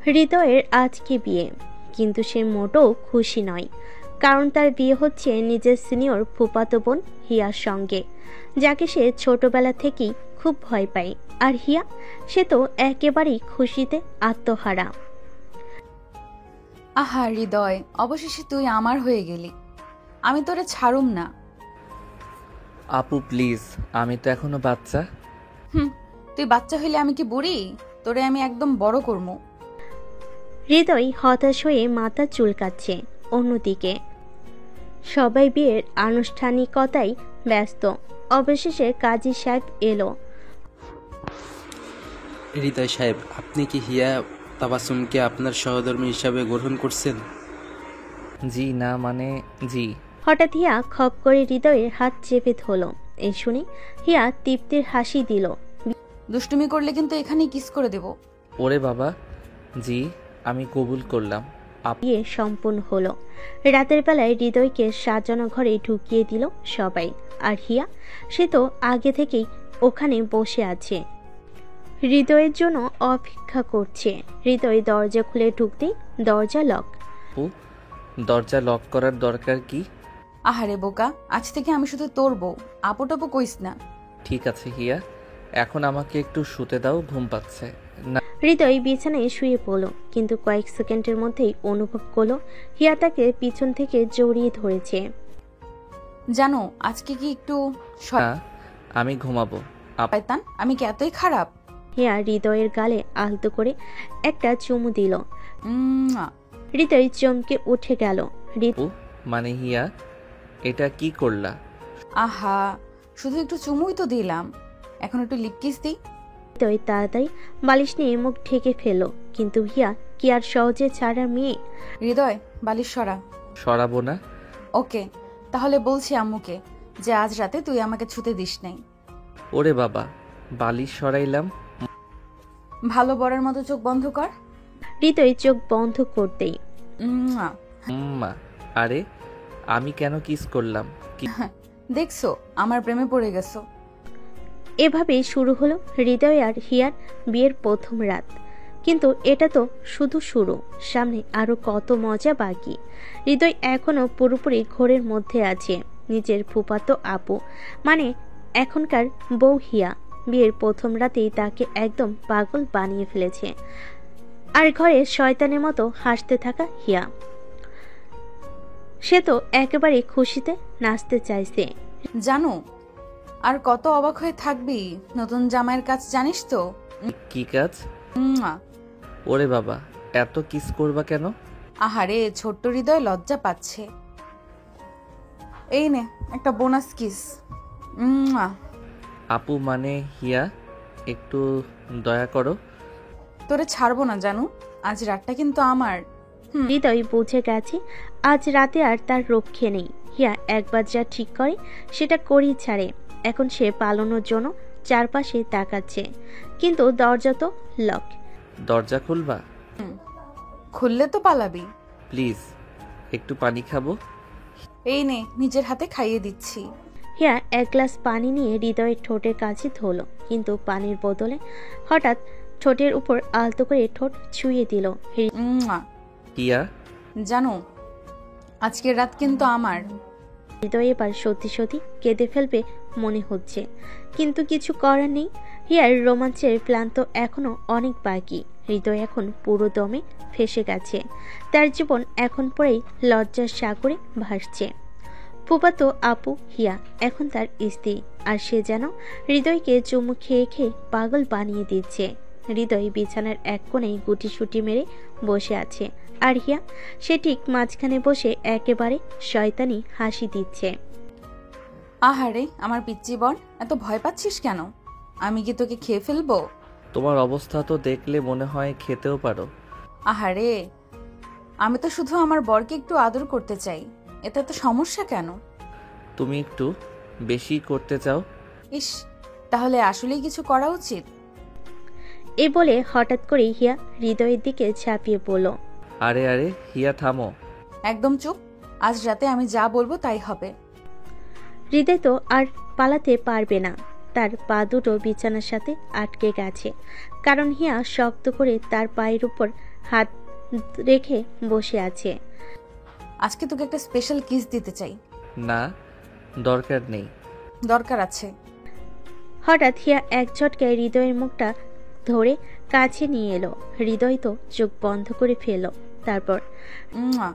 হৃদয়ের আজকে বিয়ে, কিন্তু সে মোটেও খুশি নয়। কারণ তার বিয়ে হচ্ছে নিজের সিনিয়র ফুফাতো বোন হিয়ার সঙ্গে, যাকে সে ছোটবেলা থেকেই খুব ভয় পায়। আর হিয়া, সে তো একেবারেই খুশিতে আত্মহারা। আহা হৃদয়, অবশেষে তুই আমার হয়ে গেলি। আমি তোরে ছাড়ুম না। আপু প্লিজ, আমি তো এখনো বাচ্চা। তুই বাচ্চা হইলে আমি কি বুড়ি? তোরে আমি একদম বড় করবো। হৃদয় হতাশ হয়ে মাথা চুলকাচ্ছে। অন্যদিকে সবাই বিয়ের আনুষ্ঠানিকতায় ব্যস্ত। অবশেষে কাজী সাহেব এলো। হৃদয় সাহেব, আপনি কি হিয়া তাবাসসুমকে আপনার সহধর্মী হিসাবে গ্রহণ করছেন? জি না মানে জি। হঠাৎ হিয়া খপ করে হৃদয়ের হাত চেপে ধরল। এই শুনে হিয়া তৃপ্তির হাসি দিল। দুষ্টুমি করলে কিন্তু এখানেই কিস করে দেব। ওরে বাবা, জি আমি কবুল করলাম। বিয়ে সম্পূর্ণ হলো। রাতের বেলায় হৃদয়কে সাজানো ঘরে ঢুকিয়ে দিল সবাই। আর হিয়া, সে তো আগে থেকেই ওখানে বসে আছে, হৃদয়ের জন্য অপেক্ষা করছে। হৃদয় দরজা খুলে ঢুকতেই দরজা লক। আপু, দরজা লক করার দরকার কি? আহারে বোকা, আজ থেকে আমি শুধু তোর বউ, আপু টাপু কইস না। ঠিক আছে হিয়া, এখন আমাকে একটু শুতে দাও, ঘুম পাচ্ছে না। হৃদয় বিছানায় শুয়ে পড়ল, কিন্তু কয়েক সেকেন্ডের মধ্যেই অনুভব করলো হিয়া তাকে পিছন থেকে জড়িয়ে ধরেছে। জানো আজকে কি একটু না, আমি ঘুমাবো। শয়তান, আমি কি এতই খারাপ? হিয়া হৃদয়ের গালে আলতো করে একটা চুমু দিল। উম্মুয়া। হৃদয় চমকে উঠে গেল। আপু মানে হিয়া, এটা কি করলা? আহা, শুধু একটু চুমুই তো দিলাম, এখন একটু লিপ কিস দিই। হৃদয় তাড়াতাড়ি বালিশ নিয়ে মুখ ঢেকে ফেলল, কিন্তু হিয়া কি আর সহজে ছাড়ার মেয়ে? হৃদয়, বালিশ সরা। সরাবো না। ওকে, তাহলে বলছি আম্মুকে যে আজ রাতে তুই আমাকে ছুতে দিস নাই। ওরে বাবা, বালিশ সরাইলাম। ভালো বরের মতো চোখ বন্ধ কর। হৃদয় চোখ বন্ধ করতেই উম্মুয়া। মা, আরে আমি কেন কিস করলাম? কি দেখছো, আমার প্রেমে পড়ে গেছো। এভাবেই শুরু হলো হৃদয় আর হিয়ার বিয়ের প্রথম রাত। কিন্তু এটা তো শুধু শুরু, সামনে আরো কত মজা বাকি। হৃদয় এখনো পুরোপুরি ঘোরের মধ্যে আছে। নিজের ফুফাতো আপু মানে এখনকার বউ হিয়া বিয়ের প্রথম রাতেই তাকে একদম পাগল বানিয়ে ফেলেছে। আর ঘরে শয়তানের মতো হাসতে থাকা হিয়া, সে তো একেবারে খুশিতে নাচতে চাইছে। জানো, আর কত অবাক হয়ে থাকবি, নতুন জামাইয়ের কাজ জানিস তো? কি কাজ? উম্মুয়া। ওরে বাবা, এত কিস করবা কেন? আহারে, ছোট্ট হৃদয় লজ্জা পাচ্ছে। এই নে একটা বোনাস কিস। উম্মুয়া। আপু মানে হিয়া, একটু দয়া করো। তোরে ছাড়বো না জানু, আজ রাতটা কিন্তু আমার। হৃদয় বুঝে গেছে আজ রাতে আর তার রক্ষে নেই। হিয়া একবার যা ঠিক করে সেটা করেই ছাড়ে। এখন সে পালানোর জন্য চারপাশে তাকাচ্ছে, কিন্তু দরজা তো লক। দরজা খুলবা? খুললে তো পালাবি। প্লিজ, একটু পানি খাবো। এই নে, নিজের হাতে খাইয়ে দিচ্ছি। হিয়া এক গ্লাস পানি নিয়ে হৃদয়ের ঠোঁটের কাছে ধরল, কিন্তু পানির বদলে হঠাৎ ঠোঁটের উপর আলতো করে ঠোঁট ছুঁয়ে দিল। উম্মুয়া। হিয়া, জানো, আজকের রাত কিন্তু আমার। হৃদয় এবার সত্যি সত্যি কেঁদে ফেলবে মনে হচ্ছে, কিন্তু কিছু করার নেই। হিয়ার রোমাঞ্চের প্ল্যান তো এখনো অনেক বাকি। হৃদয় এখন পুরো দমে ফেসে গেছে। তার জীবন এখন পরেই লজ্জার সাগরে ভাসছে। ফুফাতো আপু হিয়া এখন তার স্ত্রী, আর সে যেন হৃদয়কে চুমু খেয়ে খেয়ে পাগল বানিয়ে দিচ্ছে। হৃদয় বিছানার এক কোণেই গুটিসুটি মেরে বসে আছে, আর হিয়া সে ঠিক মাঝখানে বসে একেবারে শয়তানি হাসি দিচ্ছে। আহারে আমার পিচ্চি বর, এত ভয় পাচ্ছিস কেন? আমি কি তোকে খেয়ে ফেলবো? তোমার অবস্থা তো দেখলে মনে হয় খেতেও পারো। আহারে, আমি তো শুধু আমার বরকে একটু আদর করতে চাই, এতে তো সমস্যা কেন? তুমি একটু বেশি করতে চাও। ইস, তাহলে আসলেই কিছু করা উচিত। এ বলে হঠাৎ করে হিয়া হৃদয়ের দিকে ঝাঁপিয়ে পড়ল। আরে আরে হিয়া, থামো। একদম চুপ, আজ রাতে আমি যা বলবো তাই হবে। হৃদয় তো আর পালাতে পারবে না। তার পা দুটো বিছানার সাথে আটকে গেছে, কারণ হিয়া শক্ত করে তার পায়ের উপর হাত রেখে বসে আছে। আজকে তোকে একটা স্পেশাল কিস দিতে চাই। না, দরকার নেই। দরকার আছে। হঠাৎ হিয়া এক ঝটকায় হৃদয়ের মুখটা ধরে কাছে নিয়ে এলো। হৃদয় তো চোখ বন্ধ করে ফেলল। তারপর উম্মা।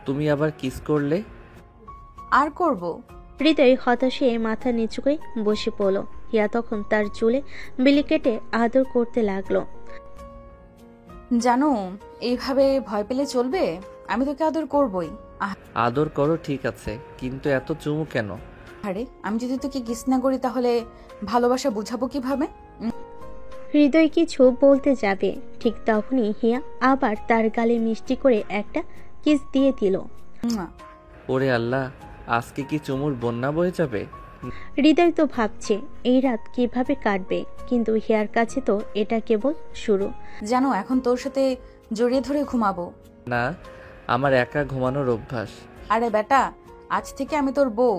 তুমি আবার কিস করলে? আর করব? হৃদয় হতাশে মাথা নিচু করে বসে পড়ল। হিয়া তখন তার চুলে বিলি কেটে আদর করতে লাগলো। জানো, এইভাবে ভয় পেলে চলবে? আমি তোকে আদর করবই। আদর করো ঠিক আছে, কিন্তু এত চুমু কেন? আরে আমি যদি তোকে কিস না করি তাহলে ভালোবাসা বুঝাবো কিভাবে? হৃদয় কিছু বলতে যাবে, ঠিক তখনই হিয়া আবার তার গালে মিষ্টি করে একটা কিস দিয়ে দিল। উম্মা। ওরে আল্লাহ, আজকে কি চুমুর বন্যা বয়ে যাবে? হৃদয় তো ভাবছে এই রাত কিভাবে কাটবে, কিন্তু হিয়ার কাছে তো এটা কেবল শুরু। জানো, এখন তোর সাথে জড়িয়ে ধরে ঘুমাবো। না, আমার একা ঘুমানোর অভ্যাস। আরে বেটা, আজ থেকে আমি তোর বউ।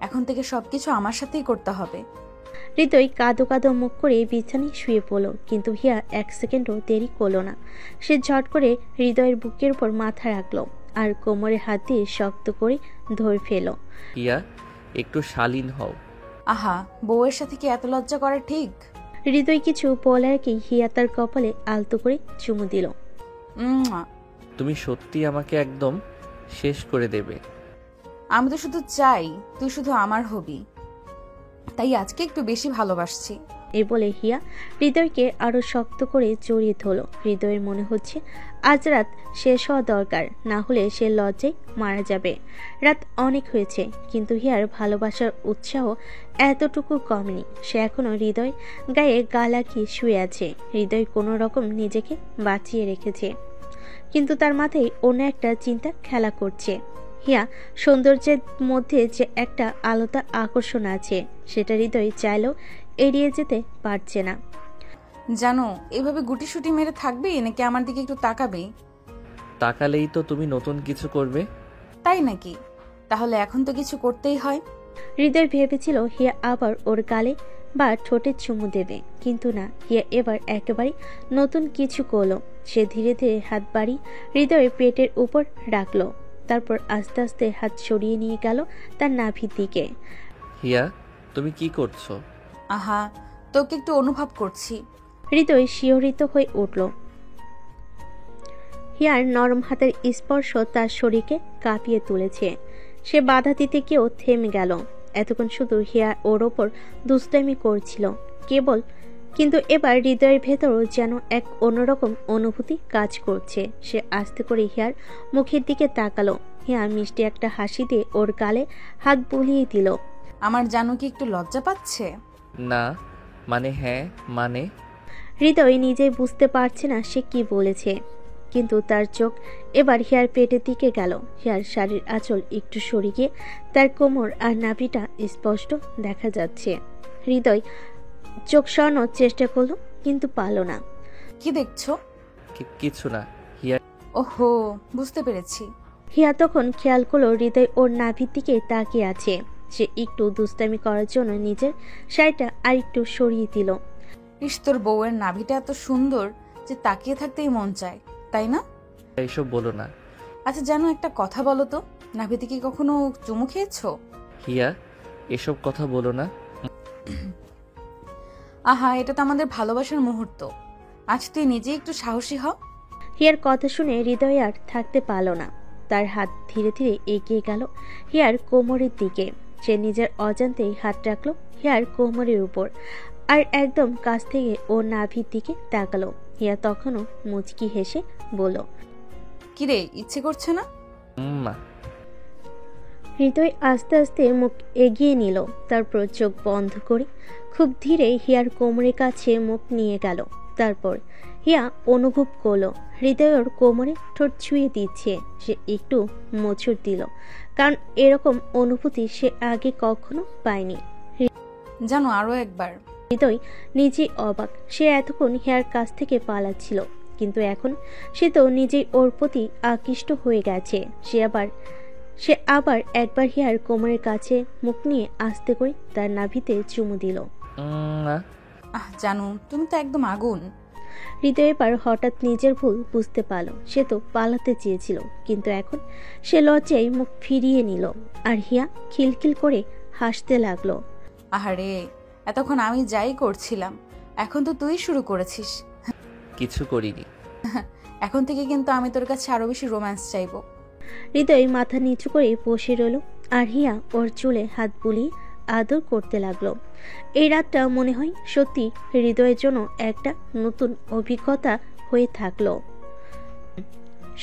এখন থেকে সবকিছু আমার সাথেই করতে হবে। হৃদয় কাঁদো কাঁদো মুখ করে বিছানায় শুয়ে পড়ল, কিন্তু হিয়া এক সেকেন্ডও দেরি করলো না। সে ঝট করে হৃদয়ের বুকের উপর মাথা রাখলো আর কোমরে হাত দিয়ে শক্ত করে ধরে ফেল। হিয়া, একটু শালীন হও। আহা, বউয়ের সাথে কি এত লজ্জা করা ঠিক? হৃদয় কিছু বলার কি হিয়া তার কপালে আলতো করে চুমু দিল। উম্মা। তুমি সত্যি আমাকে একদম শেষ করে দেবে। আমি তো শুধু চাই তুই শুধু আমার হবি, তাই আজকে একটু বেশি ভালোবাসছি। এই বলে হিয়া হৃদয়কে আরো শক্ত করে জড়িয়ে ধরল। হৃদয়ের মনে হচ্ছে আজ রাত শেষ হওয়া দরকার, না হলে সে লজ্জায় মারা যাবে। রাত অনেক হয়েছে, কিন্তু হিয়ার ভালোবাসার উৎসাহ এতটুকু কমেনি। সে এখনো হৃদয় গায়ে গা লাগিয়ে শুয়ে আছে। হৃদয় কোনো রকম নিজেকে বাঁচিয়ে রেখেছে, কিন্তু তার মাথায় অন্য একটা চিন্তা খেলা করছে। হিয়া সৌন্দর্যের মধ্যে যে একটা আলাদা আকর্ষণ আছে, সেটা হৃদয় চাইলেও এড়িয়ে যেতে পারছে না। জানো, এভাবে গুটিসুটি মেরে থাকবি নাকি আমার দিকে একটু তাকাবি? তাকালেই তো তুমি নতুন কিছু করবে। তাই নাকি? তাহলে এখন তো কিছু করতেই হয়। হৃদয় ভেবেছিল হিয়া আবার ওর গালে বা ঠোঁটে চুমু দেবে, কিন্তু না, হিয়া এবার একেবারে নতুন কিছু করলো। সে ধীরে ধীরে হাত বাড়ি হৃদয়ের পেটের উপর রাখলো, তারপর আস্তে আস্তে হাত সরিয়ে নিয়ে গেল তার নাভির দিকে। হিয়া, তুমি কি করছো? আহা, তোকে একটু অনুভব করছি। হৃদয় শিহরিত হয়ে উঠল। হিয়ার নরম হাতের স্পর্শ তার শরীরকে কাঁপিয়ে তুলেছে। সে বাধা দিতে গিয়েও থেমে গেল। এতক্ষণ শুধু হিয়া ওর ওপর দুষ্টামি করছিল কেবল, কিন্তু এবার হৃদয়ের ভেতরও যেন এক অন্যরকম অনুভূতি কাজ করছে। সে আস্তে করে হিয়ার মুখের দিকে তাকালো। হিয়া মিষ্টি একটা হাসি দিয়ে ওর গালে হাত বুলিয়ে দিল। আমার জানো কি একটু লজ্জা পাচ্ছে? না, মানে হ্যাঁ, মানে। হৃদয় নিজেই বুঝতে পারছে না সে কি বলেছে, কিন্তু তার চোখ এবার হিয়ার পেটের দিকে গেল। হিয়ার শাড়ির আঁচল একটু সরে গিয়ে তার কোমর আর নাভিটা স্পষ্ট দেখা যাচ্ছে। হৃদয় চোখ সরানোর চেষ্টা করলো, কিন্তু পারল না। কি দেখছো? কিছু না। হিয়া, ওহো, বুঝতে পেরেছি। হিয়া তখন খেয়াল করলো হৃদয় ওর নাভির দিকে তাকিয়ে আছে। সে একটু দুষ্টামি করার জন্য নিজের শাড়িটা আর একটু সরিয়ে দিল। ইস, তোর বউয়ের নাভিটা এত সুন্দর যে তাকিয়ে থাকতেই মন চায়, তাই না? এইসব বলো না। আচ্ছা জানো, একটা কথা বলো তো, নাভিতে কি কখনো চুমু খেয়েছো? হিয়া, এসব কথা বলো না। আহা, এটা তো আমাদের ভালোবাসার মুহূর্ত। আজ তুই নিজে একটু সাহসী হ। হিয়ার কথা শুনে হৃদয় আর থাকতে পারল না। তার হাত ধীরে ধীরে এগিয়ে গেল হিয়ার কোমরের দিকে। সে নিজের অজান্তেই হাত রাখলো হিয়ার কোমরের উপর আর একদম কাছ থেকে ওর নাভির দিকে তাকালো। হিয়া তখনও মুচকি হেসে বলল, কিরে, ইচ্ছে করছে না? মা। হৃদয় আস্তে আস্তে মুখ এগিয়ে নিল, তারপর চোখ বন্ধ করে খুব ধীরে হিয়ার কোমরের কাছে মুখ নিয়ে গেল। তারপর হিয়া অনুভব করলো হৃদয়ের কোমরে ঠোঁট ছুঁয়ে দিচ্ছে। সে একটু মোচড় দিল, কারণ এরকম অনুভূতি সে আগে কখনো পায়নি। জানো, আরো একবার। হৃদয় নিজেই অবাক। সে এতক্ষণ হিয়ার কাছ থেকে পালাচ্ছিল, কিন্তু এখন সে তো নিজেই ওর প্রতি আকৃষ্ট হয়ে গেছে। সে আবার একবার হিয়ার কোমরের কাছে মুখ নিয়ে আস্তে করে তার নাভিতে চুমু দিল। না। আহ জানো, তুমি তো একদম আগুন। হৃদয় এবার হঠাৎ নিজের ভুল বুঝতে পারল। সে তো পালাতে চেয়েছিল, কিন্তু এখন সে লজ্জায় মুখ ফিরিয়ে নিল। আর হিয়া খিলখিল করে হাসতে লাগলো। আহারে, এতক্ষণ আমি যাই করছিলাম, এখন তো তুই শুরু করেছিস। কিছু করিনি। এখন থেকে কিন্তু আমি তোর কাছে আরো বেশি রোম্যান্স চাইবো। হৃদয় মাথা নিচু করে বসে রইল, আর হিয়া ওর চুলে হাত বুলিয়ে আদর করতে লাগলো। এই রাতটা মনে হয় সত্যি হৃদয়ের জন্য একটা নতুন অভিজ্ঞতা হয়ে থাকলো।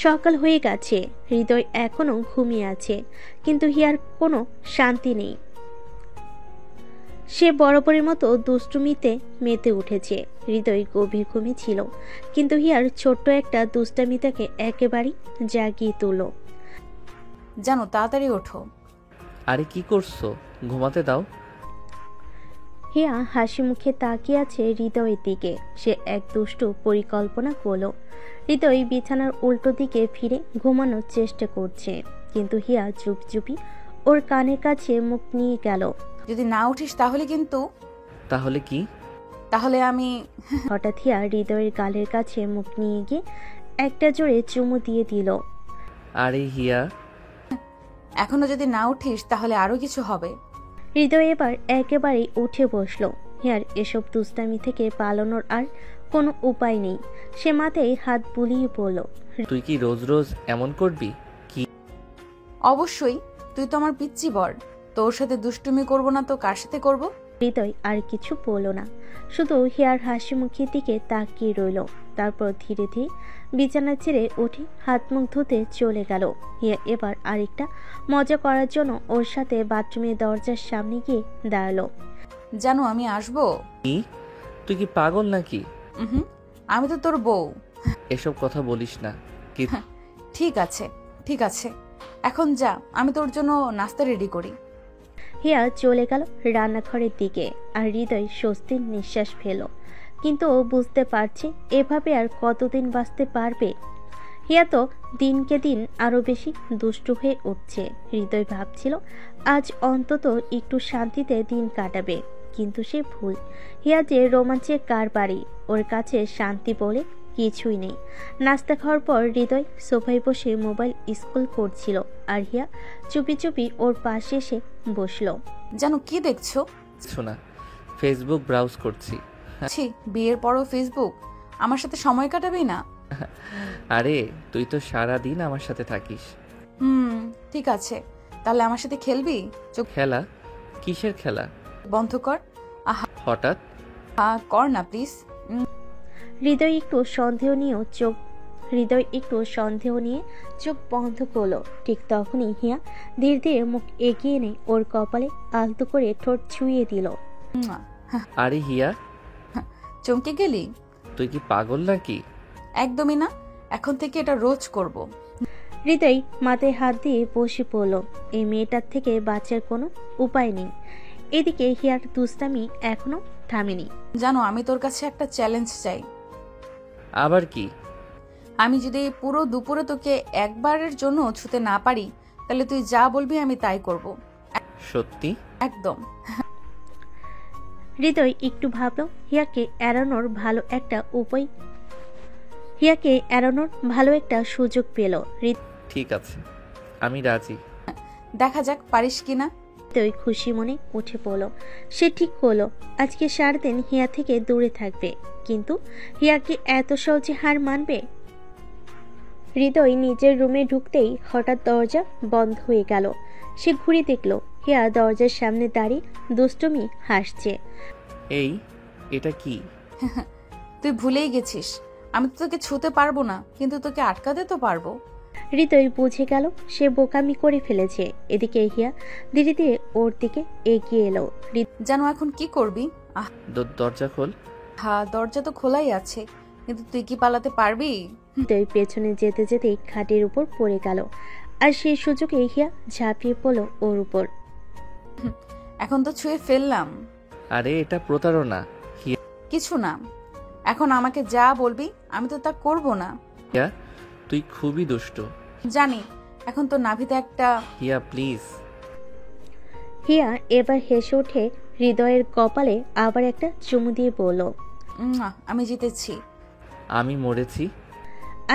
সকাল হয়ে গেছে, হৃদয় এখনো ঘুমিয়ে আছে, কিন্তু হিয়ার কোনো শান্তি নেই। সে বরাবরের মতো দুষ্টুমিতে মেতে উঠেছে। হৃদয় গভীর ঘুমে ছিল, কিন্তু হিয়ার ছোট্ট একটা দুষ্টামি তাকে একেবারেই জাগিয়ে তুলল। জানো, তাড়াতাড়ি ওঠো। আরে কি করছো? ঘুমাতে দাও। হিয়া হাসি মুখে তাকিয়ে আছে হৃদয়ের দিকে। সে এক দুষ্টু পরিকল্পনা করলো। হৃদয় বিছানার উল্টো দিকে ফিরে ঘুমানোর চেষ্টা করছে, কিন্তু হিয়া চুপচুপি ওর কানের কাছে মুখ নিয়ে গেল। যদি না উঠিস তাহলে কিন্তু। তাহলে কি? তাহলে আমি। হঠাৎ হিয়া হৃদয়ের গালের কাছে মুখ নিয়ে গিয়ে একটা জোরে চুমু দিয়ে দিল। আরে হিয়া। এখনো যদি না উঠিস তাহলে আরো কিছু হবে। হৃদয় এবার একেবারেই উঠে বসলো। হিয়ার এসব দুষ্টামি থেকে পালানোর আর কোনো উপায় নেই। সে মাথায় হাত বুলিয়ে বলল, তুই কি রোজ রোজ এমন করবি? কি? অবশ্যই, তুই তো আমার পিচ্চি বর। তোর সাথে দুষ্টুমি করবো না তো কার সাথে করব? হৃদয় আর কিছু বলল না, শুধু হিয়ার হাসি মুখের দিকে তাকিয়ে রইল। তারপর ধীরে ধীরে বিছানা ছেড়ে উঠে হাত মুখ ধুতে চলে গেল। হিয়া এবার আরেকটা মজা করার জন্য ওর সাথে বাথরুমের দরজার সামনে গিয়ে দাঁড়ালো। জানো, আমি আসবো। কি? তুই কি পাগল নাকি? হুম, আমি তো তোর বউ। এসব কথা বলিস না। কি? ঠিক আছে, ঠিক আছে, এখন যা, আমি তোর জন্য নাস্তা রেডি করি। হিয়া চলে গেল রান্নাঘরের দিকে, আর হৃদয় স্বস্তির নিঃশ্বাস ফেল। কিন্তু ও বুঝতে পারছে এভাবে আর কতদিন বাঁচতে পারবে। হিয়া তো দিনকে দিন আরো বেশি দুষ্টু হয়ে উঠছে। হৃদয় ভাবছিল আজ অন্তত একটু শান্তিতে দিন কাটাবে, কিন্তু সে ভুল। হিয়া যে রোমাঞ্চের কার বাড়ি, ওর কাছে শান্তি বলে কিছুই নেই। নাস্তা খাওয়ার পর হৃদয় সোফায় বসে মোবাইল স্ক্রল করছিল, আর হিয়া চুপি চুপি ওর পাশে এসে বসলো। জানো কি দেখছো? শোনা, ফেসবুক ব্রাউজ করছি। ছি, বিয়ের পরও ফেসবুক? আমার সাথে সময় কাটাবি না? আরে তুই তো সারা দিন আমার সাথে থাকিস। ঠিক আছে, তাহলে আমার সাথে খেলবি? চোখ খেলা? কিসের খেলা? বন্ধ কর। হঠাৎ? কর না প্লিজ। হৃদয় একটু সন্দেহ নিয়ে চোখ বন্ধ করলো। ঠিক তখনই হিয়া ধীরে ধীরে মুখ এগিয়ে এনে ওর কপালে আলতো করে ঠোঁট ছুঁয়ে দিল। আরে হিয়া, চমকে গেলি? তুই কি পাগল নাকি? একদমই না, এখন থেকে এটা রোজ করব। হৃদয় মাথায় হাত দিয়ে বসে পড়ল। এই মেয়েটার থেকে বাঁচার কোনো উপায় নেই। এদিকে হিয়ার দুষ্টামি এখনো থামেনি। জানো, আমি তোর কাছে একটা চ্যালেঞ্জ চাই। আবার কি? আমি যদি পুরো দুপুরে তোকে একবারের জন্য ছুতে না পারি, তাহলে তুই যা বলবি আমি তাই করব। সত্যি? একদম। হৃদয় একটু ভাবল, হিয়াকে এড়ানোর ভালো একটা সুযোগ পেল। ঠিক আছে, আমি রাজি। দেখা যাক পারিস কিনা। হৃদয় খুশি মনে উঠে পড়ল। সে ঠিক করলো আজকে সারাদিন হিয়া থেকে দূরে থাকবে, কিন্তু হিয়া কি এত সহজে হার মানবে? হৃদয় নিজের রুমে ঢুকতেই হঠাৎ দরজা বন্ধ হয়ে গেল। সে ঘুরে দেখল হিয়া দরজার সামনে দাঁড়িয়ে দুষ্টুমি হাসছে। এটা কি? তুই ভুলেই গেছিস, আমি তো তোকে ছুতে পারবো না, কিন্তু তোকে আটকাতে তো পারবো। হৃদয় বুঝে গেল সে বোকামি করে ফেলেছে। এদিকে হিয়া ধীরে ধীরে ওর দিকে এগিয়ে এলো। জানো এখন কি করবি? দরজা খোল। দরজা তো খোলাই আছে, কিন্তু তুই কি পালাতে পারবি? হৃদয় পেছনে যেতে যেতে খাটের উপর পড়ে গেল, আর সেই সুযোগে হিয়া ঝাঁপিয়ে পড়ল ওর উপর। এখন তো ছুঁয়ে ফেললাম। আরে এটা প্রতারণা। কিছু না, এখন আমাকে যা বলবি আমি তো তা করবো না। হিয়া, তুই খুবই দুষ্ট। জানি, এখন তো নাভিতে একটা। হিয়া প্লিজ। হিয়া এবার হেসে উঠে হৃদয়ের কপালে আবার একটা চুমু দিয়ে বলল, আমি জিতেছি, আমি মরেছি।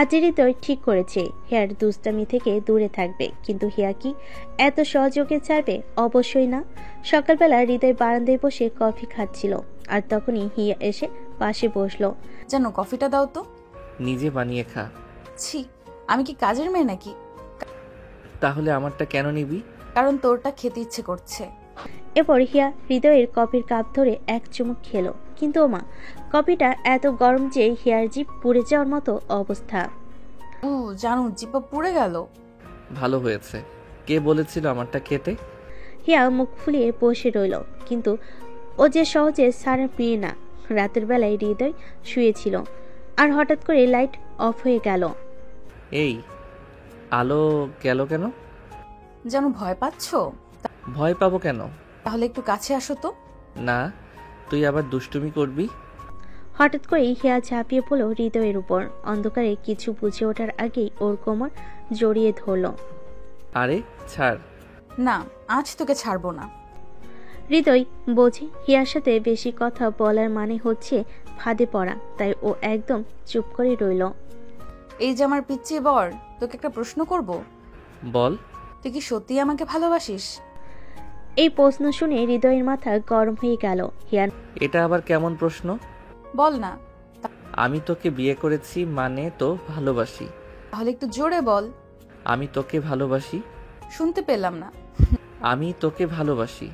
আজ হৃদয় ঠিক করেছে হিয়ার দুষ্টামি থেকে দূরে থাকবে, কিন্তু হিয়া কি এত সহযোগে ছাড়বে? অবশ্যই না। সকালবেলা হৃদয় বারান্দায় বসে কফি খাচ্ছিল, আর তখনই হিয়া এসে পাশে বসলো। জানো কফিটা দাও তো। নিজে বানিয়ে খা। ছি, আমি কি কাজের মেয়ে নাকি? তাহলে আমারটা কেন নিবি? কারণ তোরটা খেতে ইচ্ছে করছে। এরপর হিয়া হৃদয়ের কফির কাপ ধরে এক চুমুক খেলো, কিন্তু ওমা, কফিটা এত গরম যে হিয়ার জিভ পুড়ে যাওয়ার মতো অবস্থা। ও জানো, জিব্বা পুড়ে গেল। ভালো হয়েছে। কে বলেছিল আমারটা খেতে? হিয়া মুখ ফুলিয়ে বসে রইল, কিন্তু ও যে সহজে সারা প্রিয় না। রাতের বেলায় হৃদয় শুয়েছিল, আর হঠাৎ করে লাইট অফ হয়ে গেল। এই আলো গেল কেন? জানো ভয় পাচ্ছ? ভয় পাবো কেন? তাহলে একটু কাছে আসো তো। না, তুই আবার দুষ্টুমি করবি। হঠাৎ করে হিয়া ঝাঁপিয়ে পড়ল হৃদয়ের উপর। অন্ধকারে কিছু বুঝে ওঠার আগেই ওর কোমর জড়িয়ে ধরল। আরে ছাড়। না, আজ তোকে ছাড়বো না। হৃদয় বোঝে হিয়ার সাথে বেশি কথা বলার মানে হচ্ছে ফাঁদে পড়া, তাই ও একদম চুপ করে রইল। এই যে আমার পিচ্চি বর, তোকে একটা প্রশ্ন করব। বল। তুই কি সত্যি আমাকে ভালোবাসিস? এই প্রশ্ন শুনে হৃদয়ের মাথা গরম হয়ে গেল। হিয়ার এটা আবার কেমন প্রশ্ন? বল না। আমি তোকে বিয়ে করেছি মানে তো ভালোবাসি। তাহলে একটু জোরে বল। আমি তোকে ভালোবাসি। শুনতে পেলাম না। আমি তোকে ভালোবাসি।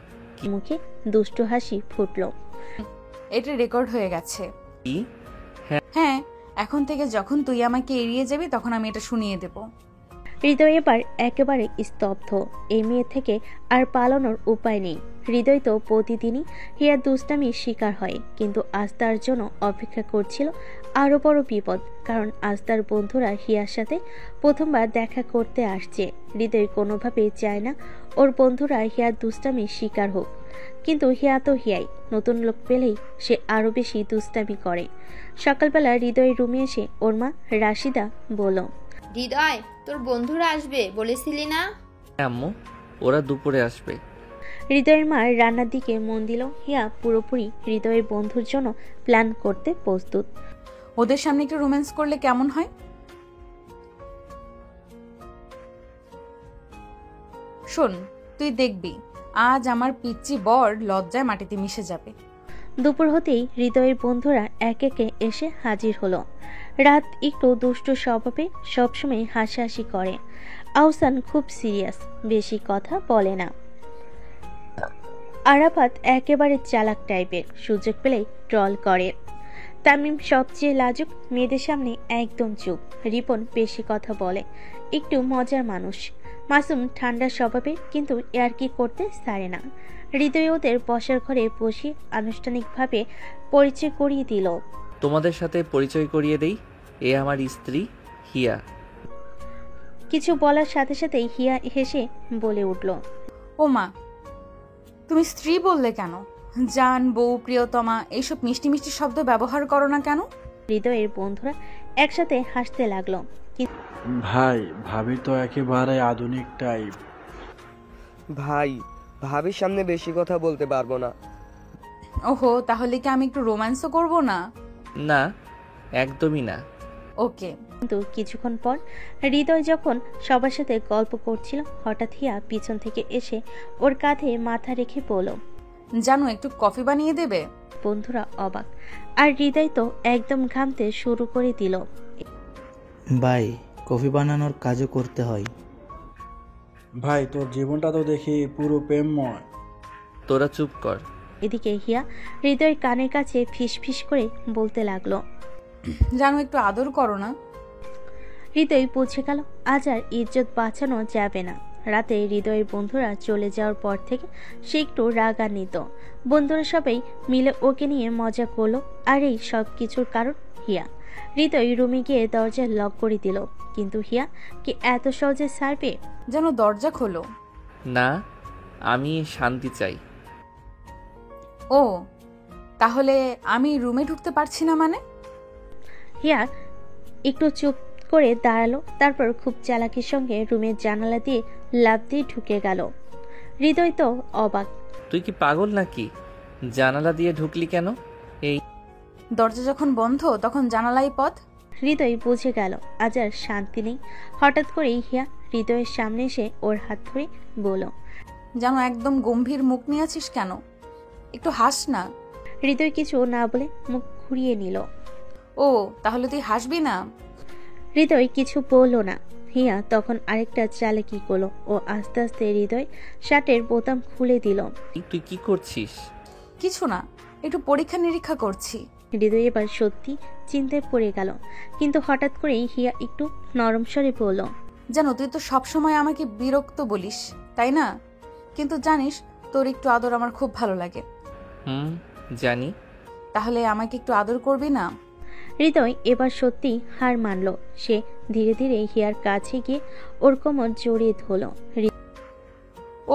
মুখে দুষ্টু হাসি ফুটল। এটা রেকর্ড হয়ে গেছে। কি? হ্যাঁ, এখন থেকে যখন তুই আমাকে এড়িয়ে যাবি তখন আমি এটা শুনিয়ে দেব। হৃদয় এবার একেবারে স্তব্ধ। এই মেয়ে থেকে আর পালানোর উপায় নেই। হৃদয় তো প্রতিদিনই হিয়ার দুষ্টামির শিকার হয়, কিন্তু আজ তার জন্য অপেক্ষা করছিল আরো বড় বিপদ। কারণ আজ তার বন্ধুরা হিয়ার সাথে প্রথমবার দেখা করতে আসছে। হৃদয় কোনোভাবেই চায় না ওর বন্ধুরা হিয়ার দুষ্টামির শিকার হোক, কিন্তু হিয়া তো হিয়াই। নতুন লোক পেলেই সে আরো বেশি দুষ্টামি করে। সকালবেলা হৃদয় রুমে এসে ওর মা রাশিদা বলল, হৃদয়, তোর বন্ধুরা আসবে বলেছিলি না? আম্মু, ওরা দুপুরে আসবে। হৃদয়ের মা রান্নার দিকে মন দিল। হিয়া পুরোপুরি হৃদয়ের বন্ধুর জন্য প্ল্যান করতে প্রস্তুত। ওদের সামনে একটু রোম্যান্স করলে কেমন হয়? শোন, তুই দেখবি আজ আমার পিচ্চি বর লজ্জায় মাটিতে মিশে যাবে। দুপুর হতেই হৃদয়ের বন্ধুরা এক একে এসে হাজির হলো। রাত একটু দুষ্টু স্বভাবে, সবসময় হাসাহাসি করে। আহসান খুব সিরিয়াস, বেশি কথা বলে না। আরাফাত একেবারে চালাক টাইপের, সুযোগ পেলেই ট্রল করে। তামিম সবচেয়ে লাজুক, মেয়েদের সামনে একদম চুপ। রিপন বেশি কথা বলে, একটু মজার মানুষ। মাসুম ঠান্ডা স্বভাবে, কিন্তু ইয়ার্কি করতে ছাড়ে না। হৃদয় ওদের বসার ঘরে বসে আনুষ্ঠানিকভাবে পরিচয় করিয়ে দিল। তোমাদের সাথে পরিচয় করিয়ে দেই, এ আমার স্ত্রী হিয়া। কিছু বলার সাথে সাথেই হিয়া হেসে বলে উঠল, ও মা, তুমি স্ত্রী বললে কেন? জান, বউ, প্রিয়তমা এইসব মিষ্টি মিষ্টি শব্দ ব্যবহার করো না কেন? হৃদয়ের বন্ধুরা একসাথে হাসতে লাগলো। ভাই, ভাবি তো একেবারে আধুনিক টাইপ। ভাই, ভাবির সামনে বেশি কথা বলতে পারবো না। ওহো, তাহলে কি আমি একটু রোম্যান্সও করব না? না, একদমই না। ওকে। কিন্তু কিছুক্ষণ পর হৃদয় যখন সবার সাথে গল্প করছিল, হঠাৎ হিয়া পিছন থেকে এসে ওর কাঁধে মাথা রেখে বলল, জানো, একটু কফি বানিয়ে দেবে? বন্ধুরা অবাক, আর হৃদয় তো একদম ঘামতে শুরু করে দিল। ভাই, কফি বানানোর কাজও করতে হয়। ভাই, তোর জীবনটা তো দেখি পুরো প্রেমময়। তোরা চুপ কর। এদিকে হিয়া হৃদয়ের কানের কাছে ফিস ফিস করে বলতে লাগলো, জানো, একটু আদর করো না। হৃদয় বুঝে গেল আজ আর ইজ্জত বাঁচানো যাবে না। রাতে হৃদয়ের বন্ধুরা চলে যাওয়ার পর থেকে সে একটু রাগান্বিত। বন্ধুরা সবাই মিলে ওকে নিয়ে মজা করলো, আর এই সব কিছুর কারণ হিয়া। হৃদয় রুমে গিয়ে দরজা লক করে দিল, কিন্তু হিয়া কি এত সহজে ছাড়বে? যেন দরজা খোলো। না, আমি শান্তি চাই। ও, তাহলে আমি রুমে ঢুকতে পারছি না মানে? হিয়া একটু চুপ করে দাঁড়ালো, তারপর খুব চালাকির সঙ্গে রুমের জানালা দিয়ে লাফ দিয়ে ঢুকে গেল। হৃদয় তো অবাক। তুই কি পাগল নাকি? জানালা দিয়ে ঢুকলি কেন? এই দরজা যখন বন্ধ তখন জানালাই পথ। হৃদয় বুঝে গেল আজ আর শান্তি নেই। হঠাৎ করেই হিয়া হৃদয়ের সামনে এসে ওর হাত ধরে বলল, যেন একদম গম্ভীর মুখ নিয়ে আছিস কেন? একটু হাস না। হৃদয় কিছু না বলে মুখ ঘুরিয়ে নিল। ও তাহলে তুই হাসবি না? হৃদয় কিছু বলল না। হিয়া তখন আরেকটা চালাকি করলো ও আস্তে আস্তে হৃদয় শার্টের বোতাম খুলে দিল। তুই কি করছিস? কিছু না, একটু পরীক্ষা নিরীক্ষা করছি। হৃদয় এবার সত্যি চিন্তায় পড়ে গেল, কিন্তু হঠাৎ করেই হিয়া একটু নরম স্বরে বলল, জানো তুই তো সবসময় আমাকে বিরক্ত বলিস, তাই না? কিন্তু জানিস তোর একটু আদর আমার খুব ভালো লাগে। জানি। তাহলে আমাকে একটু আদর করবি না? হৃদয় এবার সত্যি হার মানল। সে ধীরে ধীরে হিয়ার কাছে গিয়ে ওর কোমর জড়িয়ে ধরল।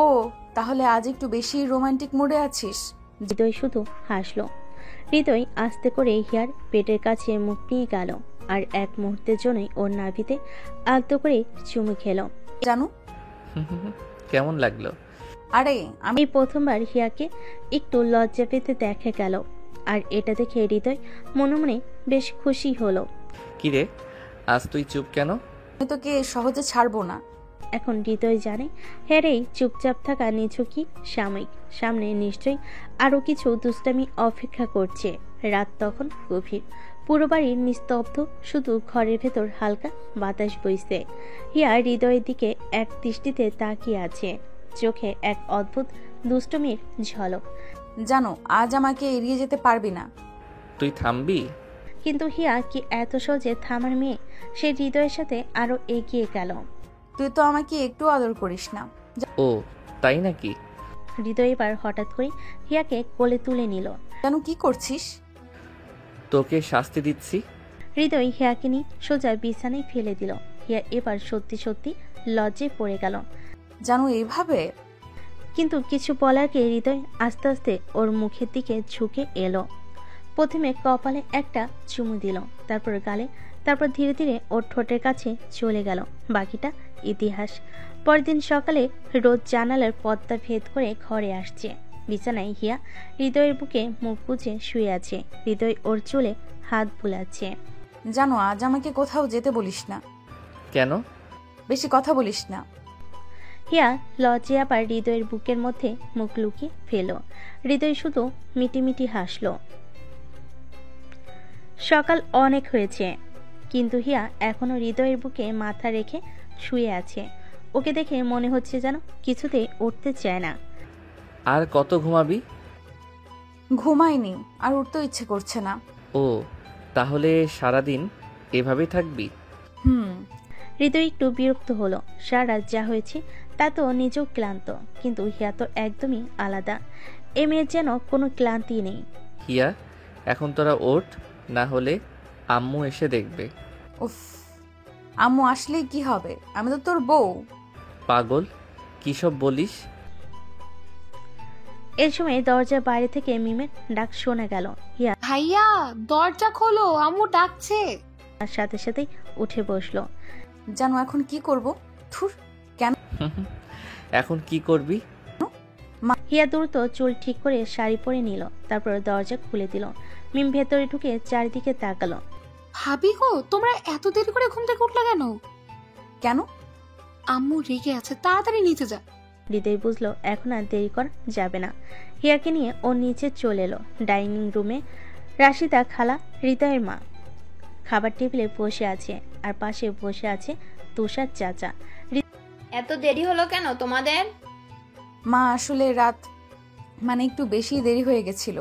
ও তাহলে আজ একটু বেশি রোমান্টিক মুডে আছিস। হৃদয় শুধু হাসলো। হৃদয় আস্তে করে হিয়ার পেটের কাছে মুখ নিয়ে গেল আর এক মুহূর্তের জন্যই ওর নাভিতে আলতো করে চুমু খেল। জানো কেমন লাগলো? আরে আমি এই প্রথমবার হিয়াকে একটু লজ্জা পেতে দেখা গেল, আর এটা দেখে হৃদয় মনে মনে বেশ খুশি হলো। কিরে, আজ তুই চুপ কেন? তোকে সহজে ছাড়বো না। এখন হৃদয় জানে হেরেই চুপচাপ থাকা নিছকই সাময়িক, সামনে নিশ্চয়ই আরো কিছু দুষ্টামি অপেক্ষা করছে। রাত তখন গভীর, পুরো বাড়ির নিস্তব্ধ, শুধু ঘরের ভেতর হালকা বাতাস বইছে। হিয়া হৃদয়ের দিকে এক দৃষ্টিতে তাকিয়ে আছে, চোখে এক অদ্ভুত দুষ্টমির ঝলক। জানো আজ আমাকে এড়িয়ে যেতে পারবি না। তুই থামবি? কিন্তু হিয়া কি এত সহজে থামার মেয়ে? সে হৃদয়ের সাথে আরো এগিয়ে গেল। তুই তো আমাকে একটু আদর করিস না। ও তাই নাকি? হৃদয় এবার হঠাৎ করে হিয়াকে কোলে তুলে নিল। জানো কি করছিস? তোকে শাস্তি দিচ্ছি। হৃদয় হিয়াকে নিয়ে সোজা বিছানায় ফেলে দিল। হিয়া এবার সত্যি সত্যি লজ্জায় পড়ে গেল। জানো এইভাবে? কিন্তু কিছু বলার আগে হৃদয় আস্তে আস্তে ওর মুখের দিকে ঝুঁকে এলো। প্রথমে কপালে একটা চুমু দিল, তারপর গালে, তারপর ধীরে ধীরে ওর ঠোঁটের কাছে চলে গেল। বাকিটা ইতিহাস। পরদিন সকালে রোদ জানালার পর্দা ভেদ করে ঘরে আসছে। বিছানায় হিয়া হৃদয়ের বুকে মুখ গুজে শুয়ে আছে। হৃদয় ওর চুলে হাত বুলাচ্ছে। জানো আজ আমাকে কোথাও যেতে বলিস না। কেন? বেশি কথা বলিস না। হিয়া লজ্জে আবার হৃদয়ের বুকের মধ্যে মুখ লুকিয়ে ফেল। হৃদয় শুধু মিটিমিটি হাসল। সকাল অনেক হয়েছে, কিন্তু হিয়া এখনো হৃদয়ের বুকে মাথা রেখে শুয়ে আছে। ওকে দেখে মনে হচ্ছে যেন কিছুতে উঠতে চায় না। আর কত ঘুমাবি? ঘুমাইনি, আর উঠতে ইচ্ছে করছে না। ও তাহলে সারাদিন এভাবেই থাকবি? হৃদয় একটু বিরক্ত হলো। সারা রাত যা হয়েছে তা তো নিজেও ক্লান্ত, কিন্তু হিয়া তো একদমই আলাদা। এ মেয়ের যেন কোনো ক্লান্তি নেই। হিয়া, এখন তোরা ওঠ, না হলে আম্মু এসে দেখবে। উফ, আম্মু আসলেই কি হবে? আমি তো তোর বউ। পাগল, কি সব বলিস? এর সময় দরজার বাইরে থেকে মিমের ডাক শোনা গেল। হিয়া ভাইয়া দরজা খোলো, আম্মু ডাকছে। তার সাথে সাথেই উঠে বসলো। জানো এখন কি করব? থুর, কেন? এখন কি করবি? হিয়া দ্রুত চুল ঠিক করে শাড়ি পরে নিল, তারপর দরজা খুলে দিল। মিম ভেতরে ঢুকে চারিদিকে তাকালো। ভাবি গো, তোমরা এত দেরি করে ঘুম থেকে উঠলে কেন? কেন? আম্মু রেগে আছে, তাড়াতাড়ি নিচে যা। হৃদয় বুঝলো এখন আর দেরি করা যাবে না। হিয়াকে নিয়ে ও নিচে চলে এলো। ডাইনিং রুমে রাশিদা খালা, হৃদয়ের মা, খাবার টেবিলে বসে আছে, আর পাশে বসে আছে তুষার চাচা। এত দেরি হলো কেন তোমাদের? মা আসলে রাত একটু বেশি দেরি হয়ে গেছিল।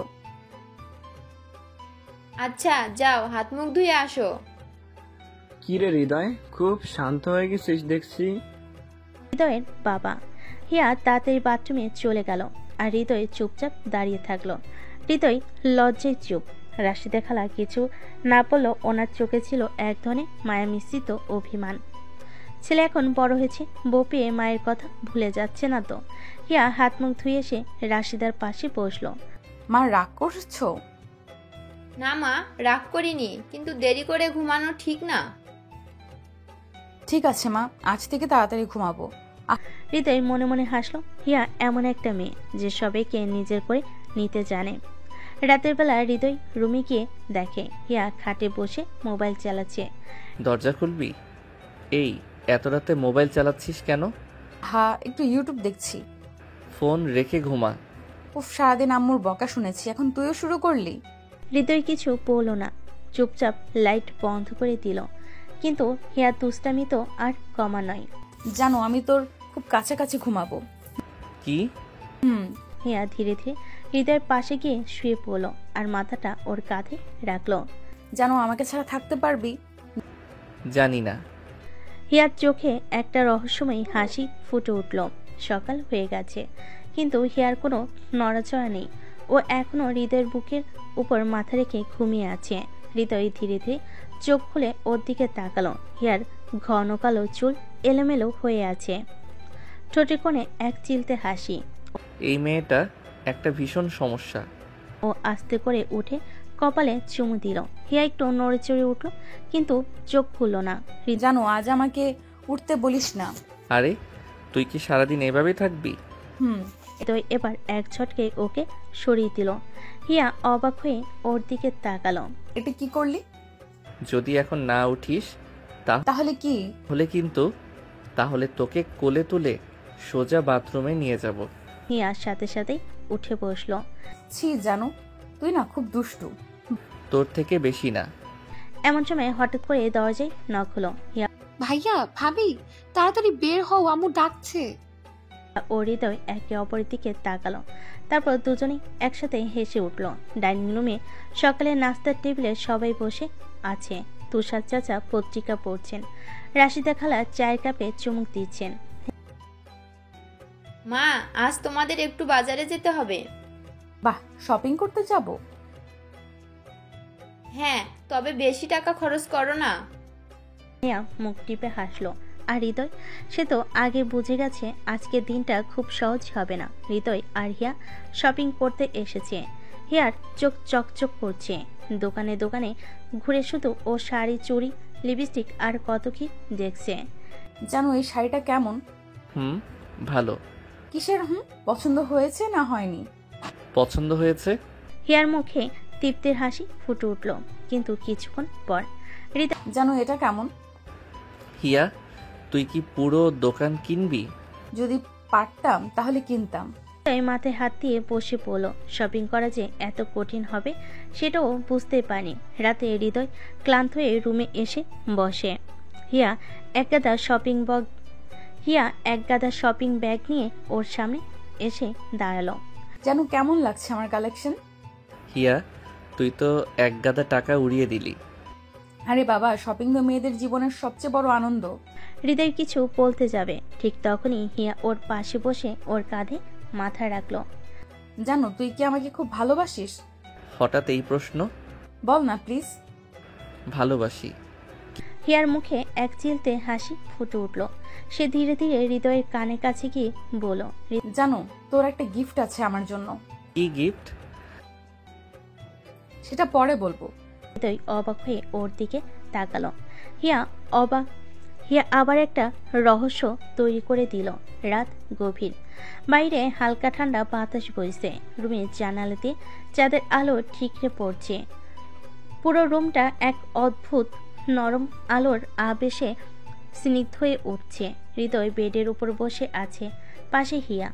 আচ্ছা যাও, হাত মুখ ধুয়ে আসো। কি রে হৃদয়, খুব শান্ত হয়ে গেছিস দেখছি। হৃদয়ের বাবা। হিয়া তাড়াতাড়ি বাথরুমে চলে গেল, আর হৃদয় চুপচাপ দাঁড়িয়ে থাকলো। হৃদয় লজ্জায় চুপ। রাশিদা খালা কিছু না বললেও ওনার চোখে ছিল এক ধরনের মায়া মিশ্রিত অভিমান। ছেলে এখন বড় হয়েছে, বউ পেয়ে মায়ের কথা ভুলে যাচ্ছে না তো। হিয়া হাত মুখ ধুয়ে এসে রাশিদার পাশে বসলো। মা রাগ করছো? না মা, রাগ করিনি, কিন্তু দেরি করে ঘুমানো ঠিক না। ঠিক আছে মা, আজ থেকে তাড়াতাড়ি ঘুমাবো। হৃদয় মনে মনে হাসলো। হিয়া এমন একটা মেয়ে যে সবাইকে নিজের করে নিতে জানে। রাতের বেলা হৃদয় রুমে গিয়ে দেখে হিয়া খাটে বসে মোবাইল চালাচ্ছে। দরজা খুলবি? এই এত রাতে মোবাইল চালাচ্ছিস কেন? হ্যাঁ, একটু ইউটিউব দেখছি। ফোন রেখে ঘুমা। উফ, সারাদিন আম্মুর বকা শুনেছি, এখন তুইও শুরু করলি? হৃদয় কিছু বলল না, চুপচাপ লাইট বন্ধ করে দিল। কিন্তু হিয়া দুষ্টামি তো আর কমা নয়। জানো, আমি তোর খুব কাছাকাছি ঘুমাবো। কি? হিয়া ধীরে ধীরে হৃদয়ের পাশে গিয়ে শুয়ে পড়ল আর মাথাটা ওর কাঁধে রাখলো। জানো, আমাকে ছাড়া থাকতে পারবি? জানি না। হিয়ার চোখে একটা রহস্যময়ী হাসি ফুটে উঠল। সকাল হয়ে গেছে, কিন্তু হিয়ার কোনো নড়াচড়া নেই। ও এখনো হৃদয়ের বুকের উপর মাথা রেখে ঘুমিয়ে আছে। হৃদয় ধীরে ধীরে চোখ খুলে ওর দিকে তাকালো। হিয়ার ঘন কালো চুল এলোমেলো হয়ে আছে, ঠোঁটে কোণে এক চিলতে হাসি। এই মেয়েটা একটা ভীষণ সমস্যা। ও আস্তে করে উঠে কপালে চুমু দিল। হিয়া একটু নড়ে চড়ে উঠল, কিন্তু চোখ খুলল না। জানো, আজ আমাকে উঠতে বলিস না। আরে তুই কি সারাদিন এভাবেই থাকবি? হৃদয় এবার এক ঝটকে ওকে সরিয়ে দিল। হিয়া অবাক হয়ে ওর দিকে তাকালো। এটা কি করলি? যদি এখন না উঠিস তাহলে কি? তাহলে তোকে কোলে তুলে সোজা বাথরুমে নিয়ে যাব। হিয়ার সাথে সাথে উঠে বসলো। ছি, জানো, তুই না খুব দুষ্টু। তোর থেকে বেশি না। এমন সময় হঠাৎ করে দরজায় নক হলো। হিয়া ভাইয়া, ভাবি, তাড়াতাড়ি বের হও, আম্মু ডাকছে। ও হৃদয় একে অপরের দিকে তাকালো। তারপর দুজনেই একসাথে হেসে উঠল। ডাইনিং রুমে সকালে নাস্তার টেবিলে সবাই বসে আছে। তুষার চাচা পত্রিকা পড়ছেন, রাশিদা খালা চায়ের কাপে চুমুক দিচ্ছেন। মা, আজ তোমাদের একটু বাজারে যেতে হবে। বাহ, শপিং করতে যাব? হ্যাঁ, তবে বেশি টাকা খরচ করো না। হিয়া মুখ টিপে হাসলো। আর হৃদয়, সে তো আগে বুঝে গেছে আজকের দিনটা খুব সহজ হবে না। হৃদয় আর হিয়া শপিং করতে এসেছে। হিয়ার চোখ চকচক করছে। দোকানে দোকানে ঘুরে শুধু ও শাড়ি, চুড়ি, লিপস্টিক আর কত কি দেখছে। জানো, এই শাড়িটা কেমন? ভালো। কিসের পছন্দ হয়েছে না হয়নি? পছন্দ হয়েছে। হিয়ার মুখে তৃপ্তির হাসি ফুটে উঠল। কিন্তু কিছুক্ষণ পর হৃদয়, জানো, এটা কেমন? হিয়া, তুই কি পুরো দোকান কিনবি? যদি পারতাম তাহলে কিনতাম। মাথায় হাত দিয়ে বসে পড়ল। শপিং করা যে এত কঠিন হবে সেটাও বুঝতে পারিনি। রাতে হৃদয় ক্লান্ত হয়ে রুমে এসে বসে। হিয়া এক গাদা শপিং ব্যাগ নিয়ে ওর সামনে এসে দাঁড়ালো। জানো, কেমন লাগছে আমার কালেকশন? হিয়া, তুই তো এক গাদা টাকা উড়িয়ে দিলি। আরে বাবা, শপিং তো মেয়েদের জীবনের সবচেয়ে বড় আনন্দ। হৃদয় কিছু বলতে যাবে, ঠিক তখনই হিয়া ওর পাশে বসে ওর কাঁধে মাথা রাখলো। জানো, তুই কি আমাকে খুব ভালোবাসিস? হঠাৎ এই প্রশ্ন? বল না প্লিজ। ভালোবাসি। হিয়ার মুখে এক চিলতে হাসি ফুটে উঠল। সে ধীরে ধীরে হৃদয়ের কানে কাছে গিয়ে বলল, জানো, তোর একটা গিফট আছে আমার জন্য। কি গিফট? সেটা পরে বলবো। হৃদয় অবাক হয়ে ওর দিকে তাকালো। হিয়া আবার একটা রহস্য তৈরি করে দিল। রাত গভীর, বাইরে হালকা ঠান্ডা বাতাস বইছে। রুমের জানালা দিয়ে চাঁদের আলো ঠিকরে পড়ছে। পুরো রুমটা এক অদ্ভুত নরম আলোর আবেশে স্নিগ্ধ হয়ে উঠছে। হৃদয় বেডের উপর বসে আছে, পাশে হিয়া।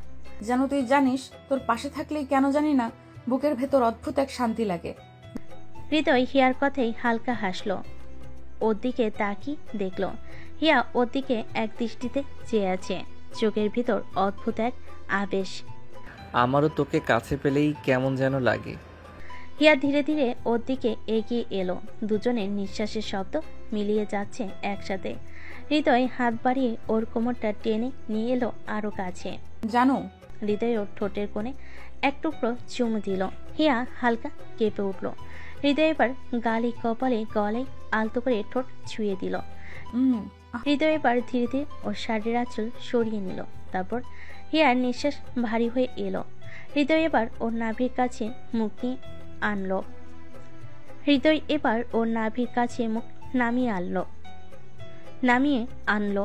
জানো, তুই জানিস, তোর পাশে থাকলেই কেন জানি না বুকের ভেতর অদ্ভুত এক শান্তি লাগে। হৃদয় হিয়ার কথাই হালকা হাসলো। ওর দিকে তাকিয়ে দেখল হিয়া ওর দিকে এক দৃষ্টিতে চেয়ে আছে, চোখের ভিতর অদ্ভুত এক আবেশ। আমারও তোকে কাছে পেলেই কেমন যেন লাগে। হিয়া ধীরে ধীরে ওর দিকে এগিয়ে এলো। দুজনের নিঃশ্বাসের শব্দ মিলিয়ে যাচ্ছে একসাথে। হৃদয় হাত বাড়িয়ে ওর কোমরটা টেনে নিয়ে এলো আরো কাছে। জানো, হৃদয় ওর ঠোঁটের কোণে এক টুকরো চুমু দিল। হিয়া হালকা কেঁপে উঠল। হৃদয় এবার গালে, কপালে, গলায় আলতো করে ঠোঁট ছুঁয়ে দিল। হৃদয় এবার ধীরে ধীরে ওর শাড়ির আঁচল সরিয়ে নিল। তারপর হিয়ার নিঃশ্বাস ভারী হয়ে এলো। হৃদয় এবার ওর নাভির কাছে মুখ নামিয়ে আনলো,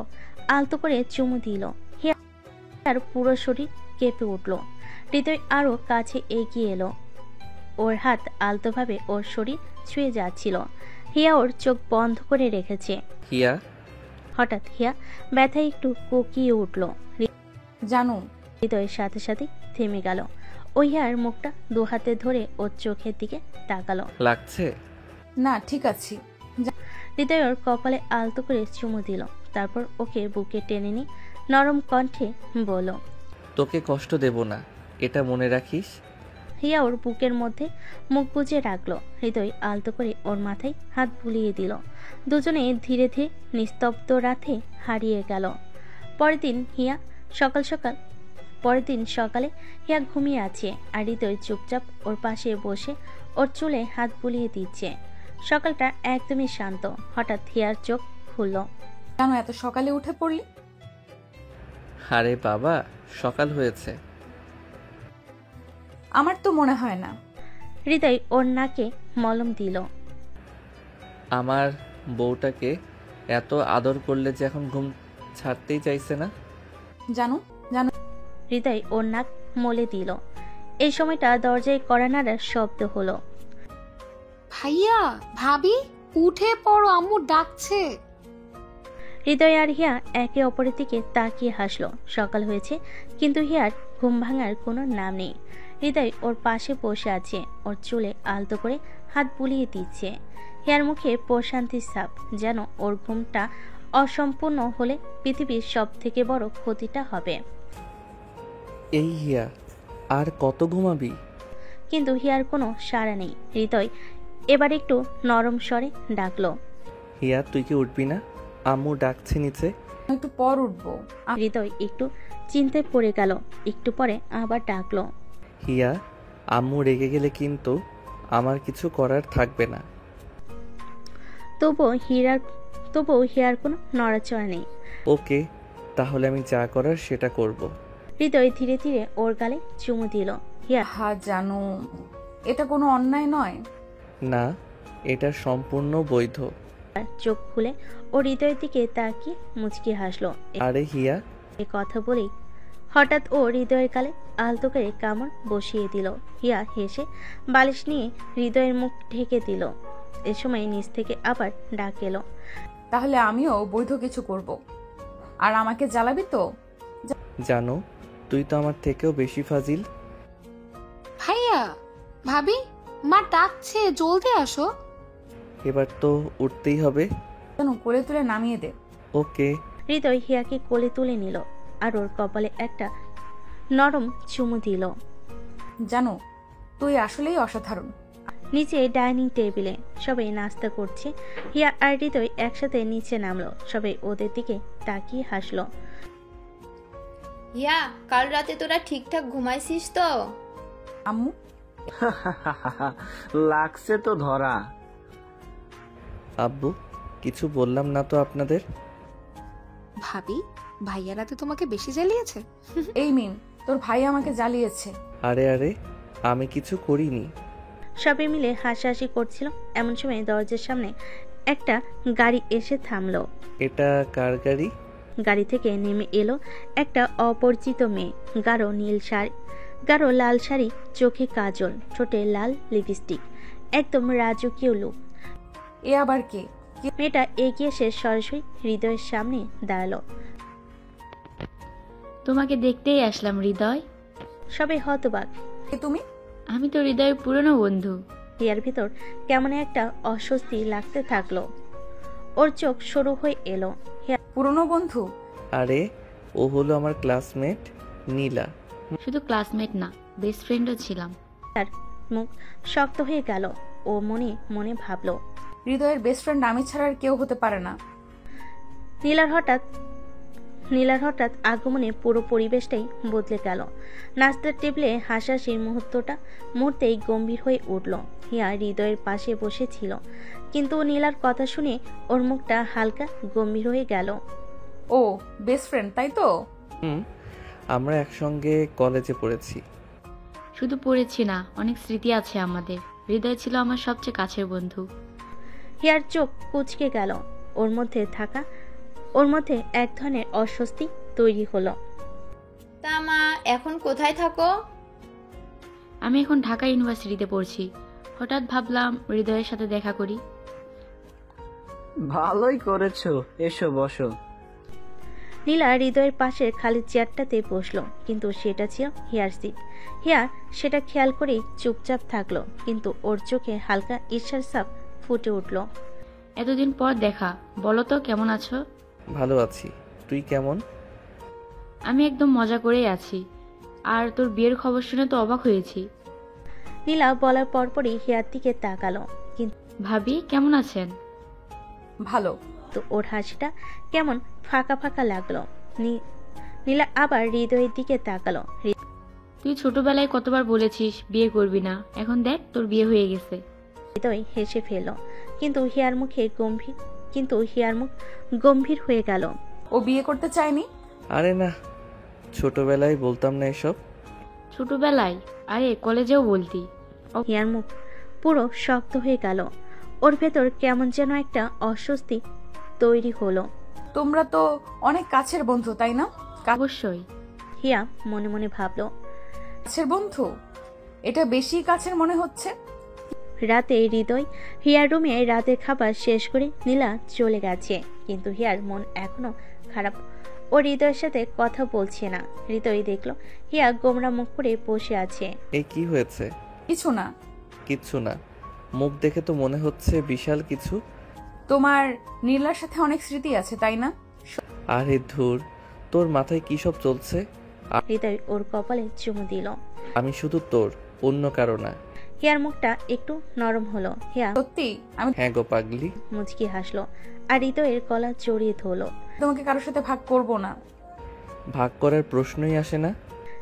আলতো করে চুমু দিল। হিয়ার পুরো শরীর কেঁপে উঠল। হৃদয় আরো কাছে এগিয়ে এলো। ওর হাত আলতোভাবে ওর শরীর ছুঁয়ে যাচ্ছিল। হিয়া ওর চোখ বন্ধ করে রেখেছে। হিয়া, হঠাৎ হিয়া ব্যথায় একটু কোকিয়ে উঠল। জানু, হৃদয়ের সাথে সাথে থেমে গেল। ও হিয়ার মুখটা দু হাতে ধরে ওর চোখের দিকে তাকালো। লাগছে? না ঠিক আছি। হৃদয় ওর কপালে আলতো করে চুমু দিল। তারপর ওকে বুকে টেনে নিয়ে নরম কণ্ঠে বলল, তোকে কষ্ট দেব না, এটা মনে রাখিস। হিয়া ওর বুকের মধ্যে মুখ গুজে রাখলো। হৃদয় আলতো করে ওর মাথায় হাত বুলিয়ে দিল। দুজনে ধীরে ধীরে নিস্তব্ধ রাতে হারিয়ে গেল। পরের দিন সকালে হিয়া ঘুমিয়ে আছে আর হৃদয় চুপচাপ ওর পাশে বসে ওর চুলে হাত বুলিয়ে দিচ্ছে। সকালটা একদমই শান্ত। হঠাৎ হিয়ার চোখ খুলল। জানো এত সকালে উঠে পড়লি? আরে বাবা, সকাল হয়েছে। আমার তো মনে হয় না। হৃদয় ওর নাকে মলম দিল। আমার বউটাকে এত আদর করলে যে এখন ঘুম ছাড়তেই চাইছে না। জানু, জানু, হৃদয় ওর নাক মলে দিল। এই সময়টা দরজায় কড়া নাড়ার শব্দ হলো। ভাইয়া, ভাবি, উঠে পড়ো, আম্মু ডাকছে। হৃদয় আর হিয়া একে অপরের দিকে তাকিয়ে হাসলো। সকাল হয়েছে কিন্তু হিয়ার ঘুম ভাঙার কোনো নাম নেই। হৃদয় ওর পাশে বসে আছে, ওর চুলে আলতো করে হাত বুলিয়ে দিচ্ছে। হিয়ার মুখে প্রশান্তির ছাপ, যেন ওর ঘুমটা অসম্পূর্ণ হলে পৃথিবীর সব থেকে বড় ক্ষতিটা হবে। এই হিয়া, আর কত ঘুমাবি? কিন্তু হিয়ার কোনো সাড়া নেই। হৃদয় এবার একটু নরম স্বরে ডাকলো, হিয়া, তুই কি উঠবি না? আম্মু ডাকছে নিচে। একটু পর উঠবো। হৃদয় একটু চিন্তায় পড়ে গেল। একটু পরে আবার ডাকলো, হিয়া, আম্মু রেগে গেলে কিন্তু আমার কিছু করার থাকবে না। তবুও হিয়ার কোনো নড়াচড়া নেই। ওকে, তাহলে আমি যা করার সেটা করব। হৃদয় ধীরে ধীরে ওর গালে চুমু দিল। হিয়া হা জানু, এটা কোনো অন্যায় নয়। না, এটা সম্পূর্ণ বৈধ। চোখ খুলে ও হৃদয়ের দিকে তাকিয়ে মুচকি হাসলো। আরে হিয়া, এ কথা বলেই হঠাৎ ও হৃদয়ের গালে আলতো করে কামড় বসিয়ে দিল। হিয়া হেসে বালিশ নিয়ে হৃদয়ের মুখ ঢেকে দিল। এ সময় নিচ থেকে আবার ডাক এলো, তাহলে আমিও বৈধ কিছু করব। আর আমাকে জ্বালাবি তো? জানো, তুই তো আমার থেকেও বেশি ফাজিল। ভাইয়া, ভাবি, মা ডাকছে, জলদি আসো। এবার তো উঠতেই হবে। জানু, কোলে তুলে নামিয়ে দে। ওকে। হৃদয় হিয়াকে কোলে তুলে নিল আর ওর কপালে একটা নরম চুমু দিল। জানো, তুই আসলেই অসাধারণ। নিচে ডাইনিং টেবিলে সবাই নাস্তা করছে। হিয়া আর হৃদয় একসাথে নিচে নামলো। সবাই ওদের দিকে তাকিয়ে হাসলো। হিয়া, কাল রাতে তোরা ঠিকঠাক ঘুমাইছিস তো? আম্মু, লাগছে তো ধরা। আব্বু, কিছু বললাম না তো আপনাদের? ভাবি, ভাইয়া রাতে তোমাকে বেশি জ্বালিয়েছে? এই মিম, তোর ভাই আমাকে জ্বালিয়েছে। আরে আরে, আমি কিছু করিনি। সবাই মিলে হাসাহাসি করছিল। এমন সময় দরজার সামনে একটা গাড়ি এসে থামলো। এটা কার গাড়ি? গাড়ি থেকে নেমে এলো একটা অপরিচিত মেয়ে। গাঢ় লাল শাড়ি, চোখে কাজল, ঠোঁটে লাল লিপস্টিক, একদম রাজকীয় লুক। এ আবার কে? মেয়েটা এগিয়ে এসে সরাসরি হৃদয়ের সামনে দাঁড়ালো। তোমাকে দেখতেই আসলাম হৃদয়। সবাই হতবাক। কে তুমি? আমি তো হৃদয়ের পুরনো বন্ধু। হিয়ার ভিতর কেমন একটা অস্বস্তি লাগতে থাকলো। ওর চোখ সরু হয়ে এলো। পুরনো বন্ধু? আরে, ও হলো আমার ক্লাসমেট নীলা। শুধু ক্লাসমেট না, বেস্ট ফ্রেন্ডও ছিলাম। তার মুখ শক্ত হয়ে গেল। ও মনে মনে ভাবলো, হৃদয়ের বেস্ট ফ্রেন্ড আমি ছাড়া আর কেউ হতে পারে না। নীলার হঠাৎ আগমনে পুরো পরিবেশটাই বদলে গেল। নাস্তার টেবিলে হাসাহাসির মুহূর্তেই গম্ভীর হয়ে উঠল। হিয়া হৃদয়ের পাশে বসেছিল, কিন্তু নীলার কথা শুনে ওর মুখটা হালকা গম্ভীর হয়ে গেল। ও বেস্ট ফ্রেন্ড, তাই তো? আমরা একসঙ্গে কলেজে পড়েছি। শুধু পড়েছি না, অনেক স্মৃতি আছে আমাদের। হৃদয় ছিল আমার সবচেয়ে কাছের বন্ধু। হিয়ার চোখ কুঁচকে গেল। ওর মধ্যে এক ধরনের অস্বস্তি তৈরি হলো। তা মা, এখন কোথায় থাকো? আমি এখন ঢাকা ইউনিভার্সিটিতে পড়ছি। হঠাৎ ভাবলাম হৃদয়ের সাথে দেখা করি। ভালোই করেছো, এসো বসো। নীলা হৃদয়ের পাশের খালি চেয়ারটাতে বসলো, কিন্তু সেটা ছিল হিয়ার সিট। হিয়া সেটা খেয়াল করেই চুপচাপ থাকলো, কিন্তু ওর চোখে হালকা ঈর্ষার ছাপ ফুটে উঠল। এতদিন পর দেখা, বলো তো কেমন আছো? ভালো আছি, তুই কেমন? আমি একদম মজা করেই আছি। আর তোর বিয়ের খবর শুনে তো অবাক হয়েছি। নীলা বলার পরপরই হিয়ার দিকে তাকালো, কিন্তু ভাবি কেমন আছেন? ভালো। ওর হাসিটা কেমন ফাঁকা ফাঁকা লাগলো। নীলা আবার হৃদয়ের দিকে তাকালো। তুই ছোটবেলায় কতবার বলেছিস বিয়ে করবি না, এখন দেখ তোর বিয়ে হয়ে গেছে। হৃদয় হেসে ফেলল, কিন্তু হিয়ার মুখ গম্ভীর হয়ে গেল। ও বিয়ে করতে চায়নি? আরে না, ছোটবেলায় বলতাম না এসব। ছোটবেলায়? আরে কলেজেও বলতি। হিয়ার মুখ পুরো শক্ত হয়ে গেল। ওর ভেতর কেমন যেন একটা অস্বস্তি তৈরি হলো। তোমরা তো অনেক কাছের বন্ধু, তাই না? অবশ্যই। হিয়া মনে মনে ভাবলো, কাছের বন্ধু? এটা বেশি কাছের মনে হচ্ছে। রাতে হৃদয় হিয়ার রুমে রাতের খাবার শেষ করে নীলা চলে গেছে, কিন্তু হিয়ার মন এখনো খারাপ। ও হৃদয়ের সাথে কথা বলছে না। হৃদয় দেখলো হিয়া গোমরা মুখ করে বসে আছে। এই কি হয়েছে? কিছু না। কিচ্ছু না? মুখ দেখে তো মনে হচ্ছে বিশাল কিছু। তোমার নীলার সাথে অনেক স্মৃতি আছে, তাই না? আরে ধুর, তোর মাথায় কি সব চলছে? হৃদয় ওর কপালে চুমু দিল। আমি শুধু তোর, অন্য কারো না। হিয়ার মুখটা একটু নরম হলো। হিয়া সত্যি? আমি হ্যাঁ গো পাগলি। মুচকি হাসলো আর হৃদয়ের গলা জড়িয়ে ধরলো। তোমাকে কারোর সাথে ভাগ করব না। ভাগ করার প্রশ্নই আসে না।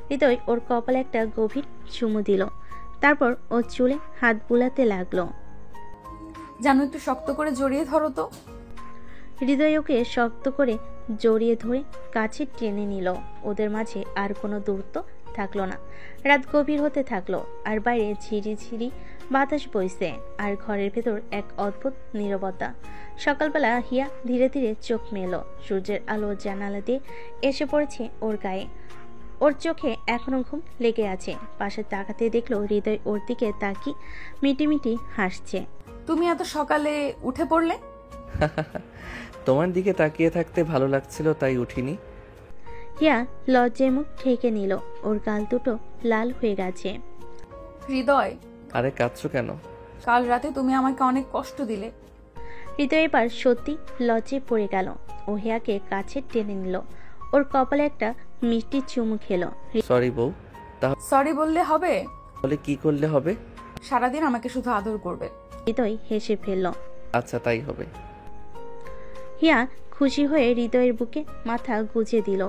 হৃদয় ওর কপালে একটা গভীর চুমু দিল, তারপর ওর চুলে হাত বুলাতে লাগলো। জানো, একটু শক্ত করে জড়িয়ে ধরো তো। হৃদয় ওকে শক্ত করে জড়িয়ে ধরে কাছে টেনে নিল। ওদের মাঝে আর কোনো দূরত্ব থাকলো না। রাত গভীর হতে থাকলো, আর বাইরে ঝিরিঝিরি বাতাস বইছে, আর ঘরের ভেতর এক অদ্ভুত নীরবতা। সকালবেলা হিয়া ধীরে ধীরে চোখ মেলো। সূর্যের আলো জানালা দিয়ে এসে পড়েছে ওর গায়ে। ওর চোখে এখনো ঘুম লেগে আছে। পাশে তাকাতে দেখলো হৃদয় ওর দিকে তাকিয়ে মিটিমিটি হাসছে। তুমি এত সকালে উঠে পড়লে? তোমার দিকে তাকিয়ে থাকতে ভালো লাগছিল, তাই উঠিনি। হিয়া লজ্জায় মুখ ঢেকে নিল। ওর গাল দুটো লাল হয়ে গেছে। হৃদয়, আরে কাঁদছো কেন? কাল রাতে তুমি আমাকে অনেক কষ্ট দিলে। হৃদয় এবার সত্যি লজ্জায় পড়ে গেল। ও হিয়াকে কাছে টেনে নিল, ওর কপালে একটা মিষ্টি চুমু খেলো। সরি বউ। সরি বললে হবে? তাহলে কি করলে হবে? সারাদিন আমাকে শুধু আদর করবে। হৃদয় হেসে ফেলল। আচ্ছা তাই হবে। হিয়া খুশি হয়ে হৃদয়ের বুকে মাথা গুজে দিল।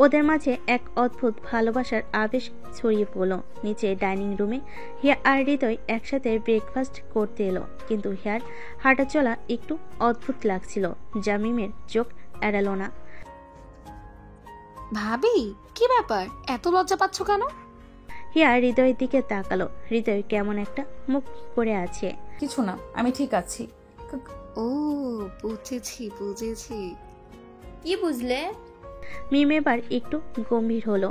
ওদের মাঝে এক অদ্ভুত ভালোবাসার আবেশ ছড়িয়ে পড়ল। নিচে ডাইনিং রুমে হিয়া আর হৃদয় একসাথে ব্রেকফাস্ট করতে এলো, কিন্তু হিয়ার হাঁটা চলা একটু অদ্ভুত লাগছিল, যা মিমের চোখ এড়ালো না। ভাবি, কি ব্যাপার, এত লজ্জা পাচ্ছ কেন? হিয়া হৃদয়ের দিকে তাকালো। হৃদয় কেমন একটা মুখ করে আছে। কিছু না, আমি ঠিক আছি। ও বুঝেছি বুঝেছি। কি বুঝলে? মিম এবার একটু গম্ভীর হলো।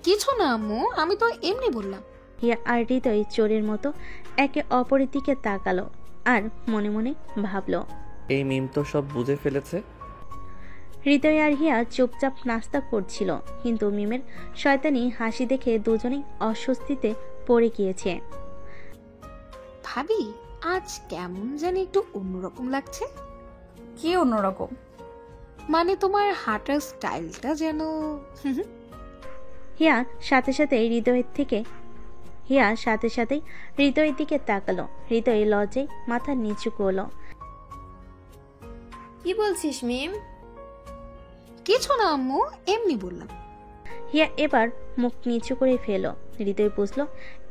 কিছু না আম্মু, আমি তো এমনি বললাম। হিয়া আর হৃদয় চোরের মতো একে অপরের দিকে তাকালো আর মনে মনে ভাবলো, এই মিম তো সব বুঝে ফেলেছে। হৃদয় আর হিয়া চুপচাপ নাস্তা করছিল, কিন্তু মিমের শয়তানি হাসি দেখে দুজনেই অস্বস্তিতে পড়ে গিয়েছে। ভাবি, আজ কেমন জানি একটু অন্যরকম লাগছে। কি অন্যরকম? মানে তোমার হাঁটার স্টাইলটা যেন। হিয়া সাথে সাথেই হৃদয়ের দিকে তাকালো। হৃদয় লজ্জায় মাথা নিচু করলো। কি বলছিস মিম? কিছু না আম্মু, এমনি বললাম। হিয়া এবার মুখ নিচু করে ফেলো। হৃদয় বুঝলো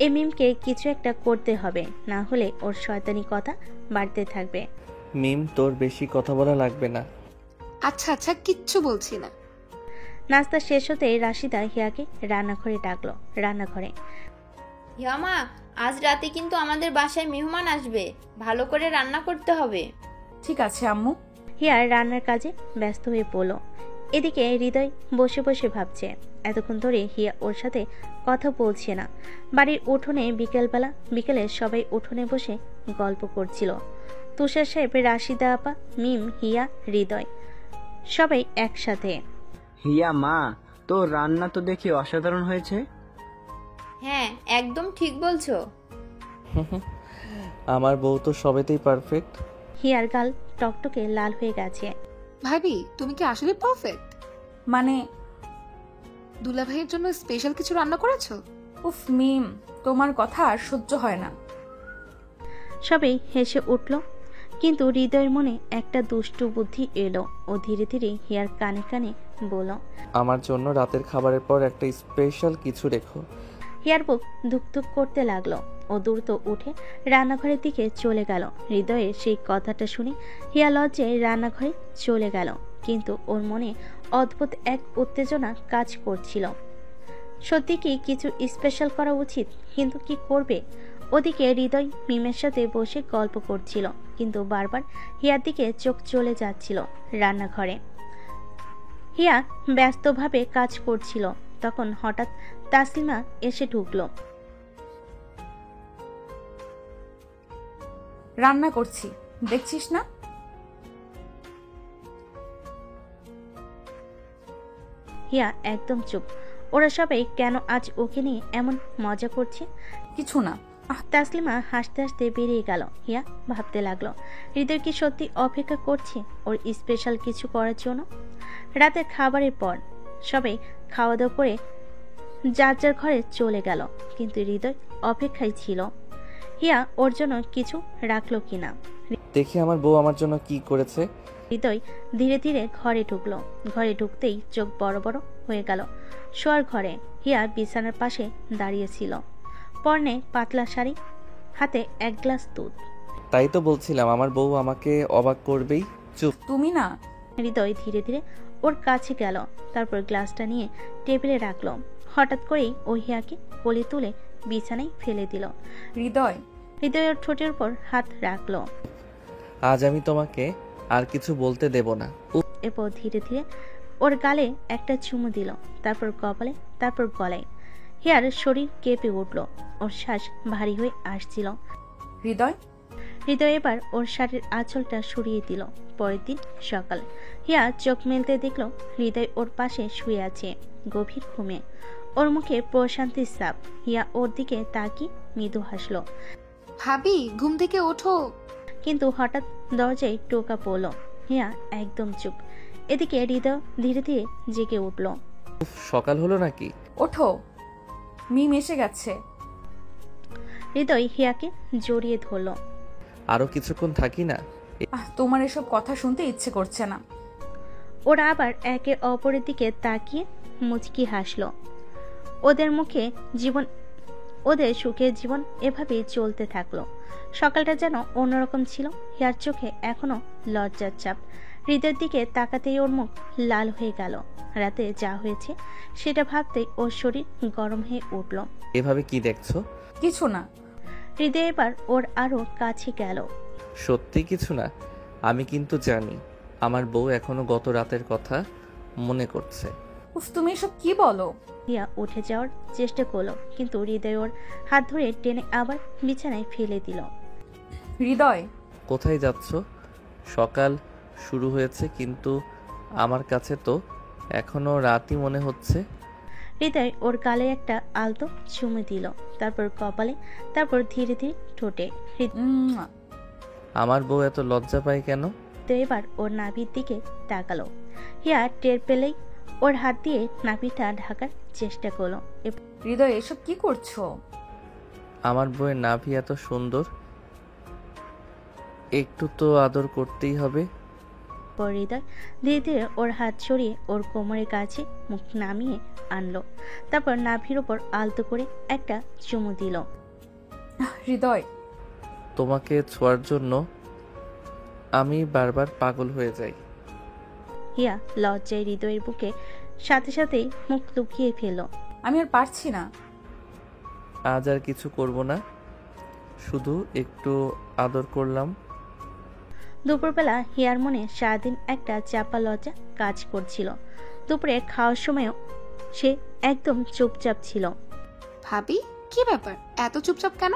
এই মিমকে কিছু একটা করতে হবে, না হলে ওর শয়তানি কথা বাড়তে থাকবে। মিম, তোর বেশি কথা বলা লাগবে না। আচ্ছা আচ্ছা, কিচ্ছু বলছি না। নাস্তা শেষ হতেই রাশিদা হিয়াকে রান্নাঘরে ডাকলো। রান্নাঘরে, হিয়ামা, আজ রাতে কিন্তু আমাদের বাসায় মেহমান আসবে, ভালো করে রান্না করতে হবে। ঠিক আছে আম্মু। হিয়া রান্নার কাজে ব্যস্ত হয়ে পড়ল। এদিকে হৃদয় বসে বসে ভাবছে এতক্ষণ ধরে হিয়া ওর সাথে কথা বলছে না। বাড়ির উঠোনে বিকেলে সবাই উঠোনে বসে গল্প করছিল। তুষার সাহেব, রাশিদা আপা, মিম, হিয়া, হৃদয় সবাই একসাথে। হিয়া মা, তোর রান্না তো দেখি অসাধারণ হয়েছে। হ্যাঁ, একদম ঠিক বলছো। আমার বউ তো সবেতেই পারফেক্ট। হিয়ার গাল টকটকে লাল হয়ে গেছে। ভাবি, তুমি কি আসলে পারফেক্ট? মানে দুলা ভাইয়ের জন্য স্পেশাল কিছু রান্না করেছো? উফ মিম, তোমার কথা আর সহ্য হয় না। সবাই হেসে উঠল, কিন্তু হৃদয়ের মনে একটা দুষ্টু বুদ্ধি এলো। ও ধীরে ধীরে হিয়ার কানে কানে বলল, আমার জন্য রাতের খাবারের পর একটা স্পেশাল কিছু রেখো। হিয়ার বুক ধুকধুক করতে লাগলো। ও দ্রুত উঠে রান্নাঘরের দিকে চলে গেল। হৃদয়ের সেই কথাটা শুনে হিয়া লজ্জায় রান্নাঘরে চলে গেল, কিন্তু ওর মনে অদ্ভুত এক উত্তেজনা কাজ করছিল। সত্যি কি কিছু স্পেশাল করা উচিত, কিন্তু কি করবে? ওদিকে হৃদয় মিমের সাথে বসে গল্প করছিল, কিন্তু বারবার হিয়ার দিকে চোখ চলে যাচ্ছিল। রান্নাঘরে হিয়া ব্যস্তভাবে কাজ করছিল, তখন হঠাৎ তাসলিমা এসে ঢুকলো। রান্না করছি, দেখছিস না? হিয়া একদম চুপ। ওরা সবাই কেন আজ ওকে নিয়ে এমন মজা করছে? কিছু না। তাসলিমা হাসতে হাসতে বেরিয়ে গেল। হিয়া ভাবতে লাগলো, হৃদয় কি সত্যি অপেক্ষা করছে ওর স্পেশাল কিছু করার জন্য? রাতের খাবারের পর সবাই খাওয়া দাওয়া করে যার যার ঘরে চলে গেল, কিন্তু হৃদয় অপেক্ষায় ছিল হিয়া ওর জন্য কিছু রাখলো কিনা। দেখি আমার বউ আমার জন্য কি করেছে। হৃদয় ধীরে ধীরে ঘরে ঢুকলো। ঘরে ঢুকতেই চোখ বড় বড় হয়ে গেল। শোয়ার ঘরে হিয়া বিছানার পাশে দাঁড়িয়েছিল, পরনে পাতলা শাড়ি, হাতে এক গ্লাস দুধ। তাই তো বলছিলাম আমার বউ আমাকে অবাক করবেই। চুপ। তুমি না। হৃদয় ধীরে ধীরে ওর কাছে গেল, তারপর গ্লাসটা নিয়ে টেবিলে রাখলো। হঠাৎ করেই ও হিয়াকে কোলে তুলে বিছানায় ফেলে দিল। হৃদয় হৃদয়ের ঠোঁটের উপর হাত রাখলো। আজ আমি তোমাকে আর কিছু বলতে দেব না। এরপর ধীরে ধীরে ওর গালে একটা চুমু দিল, তারপর কপালে, তারপর গলায়। হিয়ার শরীর কেঁপে উঠল, ওর শ্বাস ভারী হয়ে আসছিল। হৃদয় হৃদয় এবার ওর শাড়ির আঁচলটা সরিয়ে দিল। পরের দিন সকাল হিয়া চোখ মেলতে দেখল হৃদয় ওর পাশে শুয়ে আছে, গভীর ঘুমে। ওর মুখে প্রশান্তির ছাপ। হিয়া ওর দিকে তাকিয়ে মৃদু হাসলো। ভাবি, ঘুম থেকে ওঠো। কিন্তু হঠাৎ দরজায় টোকা পড়ল। হিয়া একদম চুপ। এদিকে হৃদয় ধীরে ধীরে জেগে উঠল। সকাল হলো নাকি? ওঠো, মিম এসে গেছে। হৃদয় হিয়াকে জড়িয়ে ধরল। আরো কিছুক্ষণ থাকি না? তোমার এসব কথা শুনতে ইচ্ছে করছে না। ওরা আবার একে অপরের দিকে তাকিয়ে মুচকি হাসলো। ওদের সুখের জীবন এভাবেই চলতে থাকলো। সকালটা যেন অন্যরকম ছিল। হিয়ার চোখে এখনো লজ্জার চাপ। হৃদয়ের দিকে তাকাতেই ওর মুখ লাল হয়ে গেল। রাতে যা হয়েছে সেটা ভাবতেই ওর শরীর গরম হয়ে উঠল। এভাবে কি দেখছো? কিছু না। হৃদয় এবার ওর আরো কাছে গেল। সত্যি কিছু না? আমি কিন্তু জানি আমার বউ এখনো গত রাতের কথা মনে করছে। উফ, তুমি এসব কি বলো? হিয়া উঠে যাওয়ার চেষ্টা করলো, কিন্তু হৃদয় ওর হাত ধরে টেনে আবার বিছানায় ফেলে দিল। হৃদয় কোথায় যাচ্ছ? সকাল শুরু হয়েছে, কিন্তু আমার কাছে তো এখনো রাতই মনে হচ্ছে। হৃদয় ওর গালে একটা আলতো চুমু দিল, তারপর কপালে, তারপর ধীরে ধীরে ঠোঁটে। আমার বউ এত লজ্জা পায় কেন? হৃদয় এবার ওর নাভির দিকে তাকালো। হিয়া টের পেলেই ওর হাত দিয়ে নাভিটা ঢাকার চেষ্টা করলো। হৃদয় এসব কি করছো? আমার বউয়ের নাভি এত সুন্দর, একটু তো আদর করতেই হবে। পর হৃদয় ধীরে ধীরে ওর হাত ছড়িয়ে ওর কোমরের কাছে মুখ নামিয়ে আনলো, তারপর নাভির ওপর আলতো করে একটা চুমু দিল। হৃদয় তোমাকে ছোঁয়ার জন্য আমি বারবার পাগল হয়ে যাই। হিয়া লজ্জায় হৃদয়ের বুকে সাথে সাথেই মুখ লুকিয়ে ফেলল। আমি আর পারছি না। আজ আর কিছু করব না, শুধু একটু আদর করলাম। দুপুরবেলা হিয়ার মনে সারাদিন একটা চাপা লজ্জা কাজ করছিল। দুপুরে খাওয়ার সময়ও সে একদম চুপচাপ ছিল। ভাবি, কি ব্যাপার এত চুপচাপ কেন?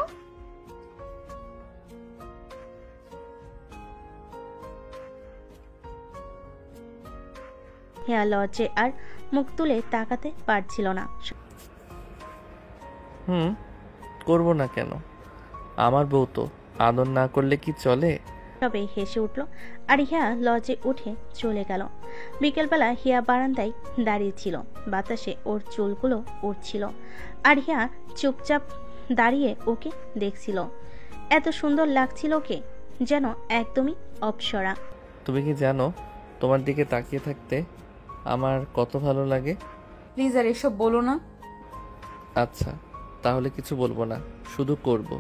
হিয়া লজ্জে আর মুখ তুলে তাকাতে পারছিল না। করব না কেন? আমার বউ তো, আদর না করলে কি চলে? তবে হেসে উঠল আর হিয়া লজে উঠে চলে গেল। বিকেলবেলা হিয়া বারান্দায় দাঁড়িয়েছিল, বাতাসে ওর চুলগুলো উঠছিল আর হিয়া চুপচাপ দাঁড়িয়ে ওকে দেখছিল। এত সুন্দর লাগছিল ওকে, যেন একদমই অপ্সরা। তুমি কি জানো তোমার দিকে তাকিয়ে থাকতে আমার কত ভালো লাগে? প্লিজ আর এসব বলো না। আচ্ছা, তাহলে কিছু বলবো না, শুধু করব।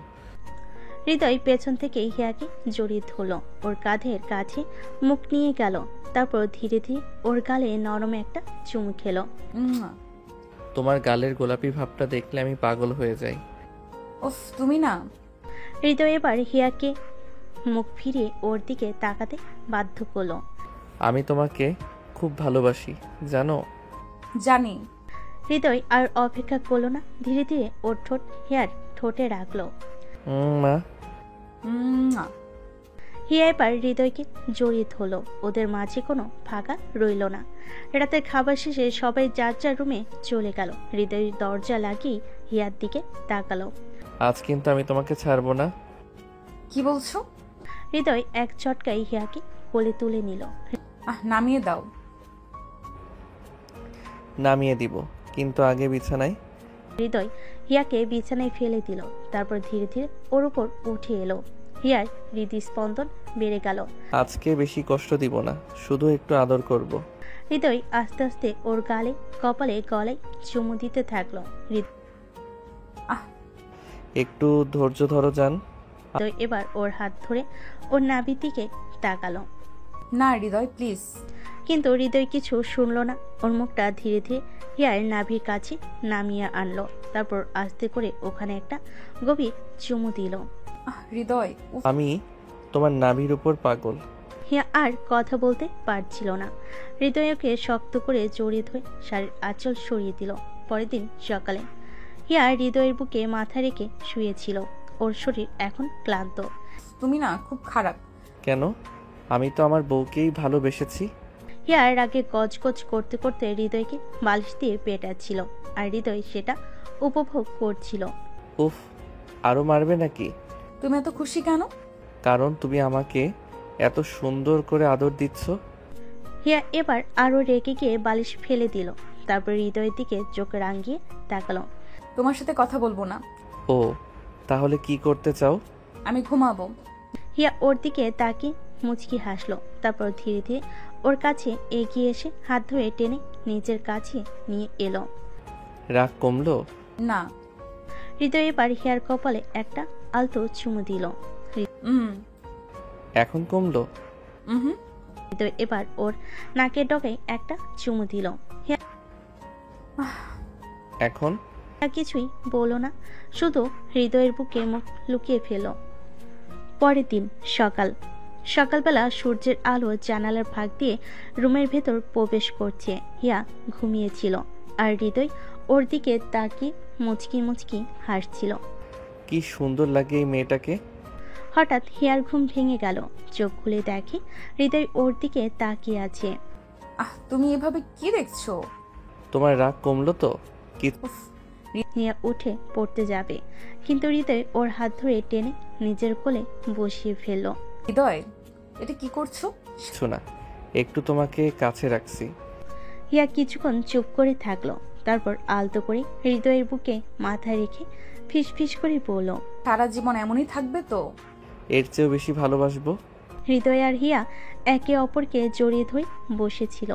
হৃদয় পেছন থেকে হিয়াকে জড়িয়ে ধরল, ওর কাঁধের কাছে মুখ নিয়ে গেল, তারপর ধীরে ধীরে ওর গালে নরম একটা চুমু খেলো। তোমার গালের গোলাপি ভাবটা দেখলে আমি পাগল হয়ে যাই। উফ, তুমি না। হৃদয় এবার হিয়াকে মুখ ফিরিয়ে ওর দিকে তাকাতে বাধ্য করলো। আমি তোমাকে খুব ভালোবাসি, জানো? জানি। হৃদয় আর অপেক্ষা করলো না, ধীরে ধীরে ওর ঠোঁট হিয়ার ঠোঁটে রাখলো। মা। হিয়া এবার হৃদয়কে জড়িয়ে ধরলো। ওদের মাঝে কোনো ফাঁকা রইল না। রাতের খাবার শেষে সবাই যার যার রুমে চলে গেল। হৃদয় দরজা লাগিয়ে হিয়ার দিকে তাকালো। আজ কিন্তু আমি তোমাকে ছাড়বো না। কি বলছো? হৃদয় এক চটকায় হিয়াকে কোলে তুলে নিল। নামিয়ে দাও। নামিয়ে দিব, কিন্তু আগে বিছানায়। হৃদয় হিয়াকে বিছানায় ফেলে দিল, তারপর ধীরে ধীরে ওর উপর উঠে এলো। হিয়ার হৃদস্পন্দন বেড়ে গেল। আজকে বেশি কষ্ট দিব না, শুধু একটু আদর করব। হৃদয় আস্তে আস্তে ওর গালে, কপালে, গলায় চুমু দিতে থাকলো। একটু ধৈর্য ধরো জান। হৃদয় এবার ওর হাত ধরে ওর নাভির দিকে তাকালো। না হৃদয়, প্লিজ। কিন্তু হৃদয় কিছু শুনলো না। ওর মুখটা ধীরে ধীরে হিয়ার নাভির কাছে নামিয়ে আনলো, তারপর আস্তে করে ওখানে একটা গভীর চুমু দিল। হৃদয়, আমি তোমার নাভির উপর পাগল। হিয়া আর কথা বলতে পারছিল না। হৃদয়কে শক্ত করে জড়িয়ে ধরে শাড়ির আঁচল সরিয়ে দিল। পরের দিন সকালে হিয়া হৃদয়ের বুকে মাথা রেখে শুয়েছিল। ওর শরীর এখন ক্লান্ত। তুমি না খুব খারাপ। কেন? আমি তো আমার বউকেই ভালোবেসেছি। হিয়ার আগে গজগজ করতে করতে হৃদয়কে বালিশ দিয়ে পেটাচ্ছিল, আর হৃদয় সেটা উপভোগ করছিল। উফ, আরো মারবে নাকি? তুমি এত খুশি কেন? কারণ তুমি আমাকে এত সুন্দর করে আদর দিচ্ছ। হিয়া এবার আরো রেগে গিয়ে বালিশ ফেলে দিল, তারপর হৃদয়ের দিকে চোখ রাঙিয়ে তাকালো। তোমার সাথে কথা বলবো না। ও, তাহলে কি করতে চাও? আমি ঘুমাবো। হিয়া ওর দিকে তাকিয়ে মুচকি হাসলো, তারপর ধীরে ধীরে ওর কাছে এগিয়ে এসে হাত ধরে টেনে নিজের কাছে নিয়ে এলো। রাগ কমলো? না। হৃদয় এবার হিয়ার কপালে একটা আলতো চুমু দিল। এখন কমলো? হৃদয় এবার ওর নাকের ডগায় একটা চুমু দিল। এখন কিছুই বলো না, শুধু হৃদয়ের বুকে মুখ লুকিয়ে ফেল। পরের দিন সকালবেলা সূর্যের আলো জানালার ফাঁক দিয়ে রুমের ভেতর প্রবেশ করছে। হিয়া ঘুমিয়েছিল আর হৃদয় ওর দিকে তাকিয়ে মুচকি মুচকি হাসছিল। কি সুন্দর লাগে এই মেয়েটাকে। হঠাৎ হিয়ার ঘুম ভেঙে গেল। চোখ খুলে দেখে হৃদয় ওর দিকে তাকিয়ে আছে। তুমি এভাবে কি দেখছো? তোমার রাগ কমলো তো? হিয়া উঠে পড়তে যাবে, কিন্তু হৃদয় ওর হাত ধরে টেনে নিজের কোলে বসিয়ে ফেলল। হৃদয়, এটা কি করছো? কিছু না, একটু তোমাকে কাছে রাখছি। হিয়া কিছুক্ষণ চুপ করে থাকলো, তারপর আলতো করে হৃদয়ের বুকে মাথা রেখে ফিস ফিস করে বলল, সারা জীবন এমনই থাকবে তো? এর চেয়েও বেশি ভালোবাসবো। হৃদয় আর হিয়া একে অপরকে জড়িয়ে ধরে বসেছিল।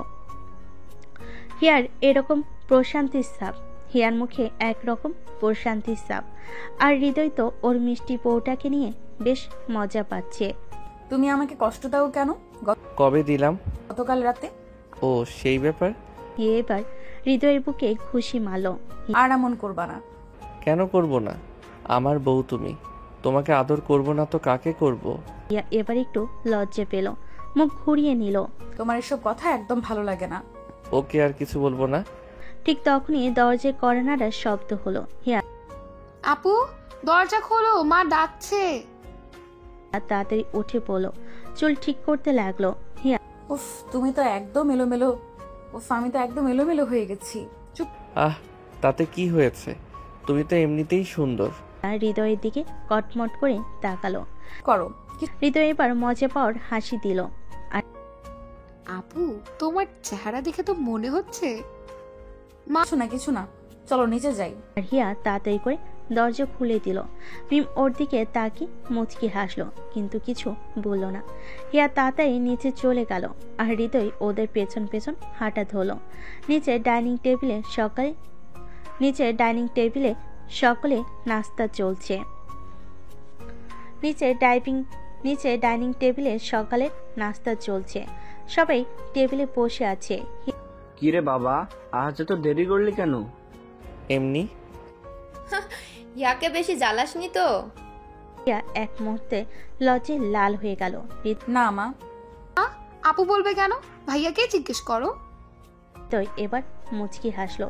হিয়ার এরকম প্রশান্তির ছাপ, হিয়ার মুখে একরকম প্রশান্তির ছাপ, আর হৃদয় তো ওর মিষ্টি বউটাকে নিয়ে বেশ মজা পাচ্ছে। তুমি আমাকে কষ্ট দাও কেন? কবে দিলাম? গতকাল রাতে। ও, সেই ব্যাপার। এবার হৃদয়ের বুকে খুশি মারল। আর এমন করবা না। কেন করব না? আমার বউ তুমি, তোমাকে আদর করব না তো কাকে করব? হিয়া এবার একটু লজ্জা পেল, মুখ ঘুরিয়ে নিল। তোমার এসব কথা একদম ভালো লাগে না। ওকে, আর কিছু বলবো না। ঠিক তখনই দরজায় কড়া নাড়ার শব্দ হলো। হিয়া আপু দরজা খোলো, মা ডাকছে। তাড়াতাড়ি উঠে পড়লো, চুল ঠিক করতে লাগলো। হিয়া উফ, তুমি তো একদম এলোমেলো। উফ, আমি তো একদম এলোমেলো হয়ে গেছি। চুপ। আহ, তাতে কি হয়েছে? তুমি তো এমনিতেই সুন্দর। হৃদয়ের দিকে কটমট করে তাকালো। করো। হৃদয় এবার মজা পাওয়ার হাসি দিল। আপু তোমার চেহারা দেখে তো মনে হচ্ছে কিছু না, চলো নিচে যাই। আর হিয়া তাড়াতাড়ি করে দরজা খুলে দিল। মিম ওর দিকে তাকিয়ে মুচকি হাসলো, কিন্তু কিছু বলল না। হিয়া তাড়াতাড়ি নিচে চলে গেল, আর হৃদয় ওদের পেছন পেছন হাঁটা ধরলো। নিচে ডাইনিং টেবিলে সকলে নাস্তা চলছে। নিচে ডাইনিং টেবিলে সকালে নাস্তা চলছে, সবাই টেবিলে বসে আছে। কিরে বাবা, আজ তো দেরি করলি কেন? এমনি। ইয়াকে বেশি জ্বালাসনি তো? হিয়া এক মুহূর্তে লজ্জায় লাল হয়ে গেল। না মা। আপু বলবে কেন? ভাইয়াকে জিজ্ঞেস করো। হৃদয় এবার মুচকি হাসলো,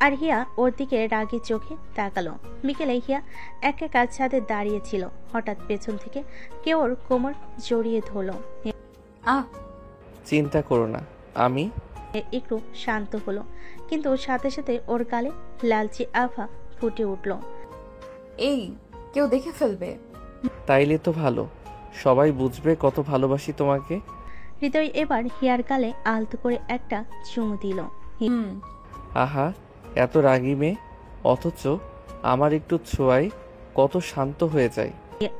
আর হিয়া ওর দিকে রাগী চোখে তাকালো। বিকেলে হিয়া একা ছাদে দাঁড়িয়েছিল, হঠাৎ পেছন থেকে কেউ ওর কোমর জড়িয়ে ধরলো। চিন্তা করো না, আমি। একটু শান্ত হলো, কিন্তু সাথে সাথে ওর গালে লালচে আভা ফুটে উঠল। এই, কেউ দেখে ফেলবে। তাইলে তো ভালো, সবাই বুঝবে কত ভালোবাসি তোমাকে। হৃদয় এবার হিয়ার গালে আলতো করে একটা চুমু দিল। আহা, এত রাগী মেয়ে, অথচ আমার একটু ছোঁয়ায় কত শান্ত হয়ে যায়।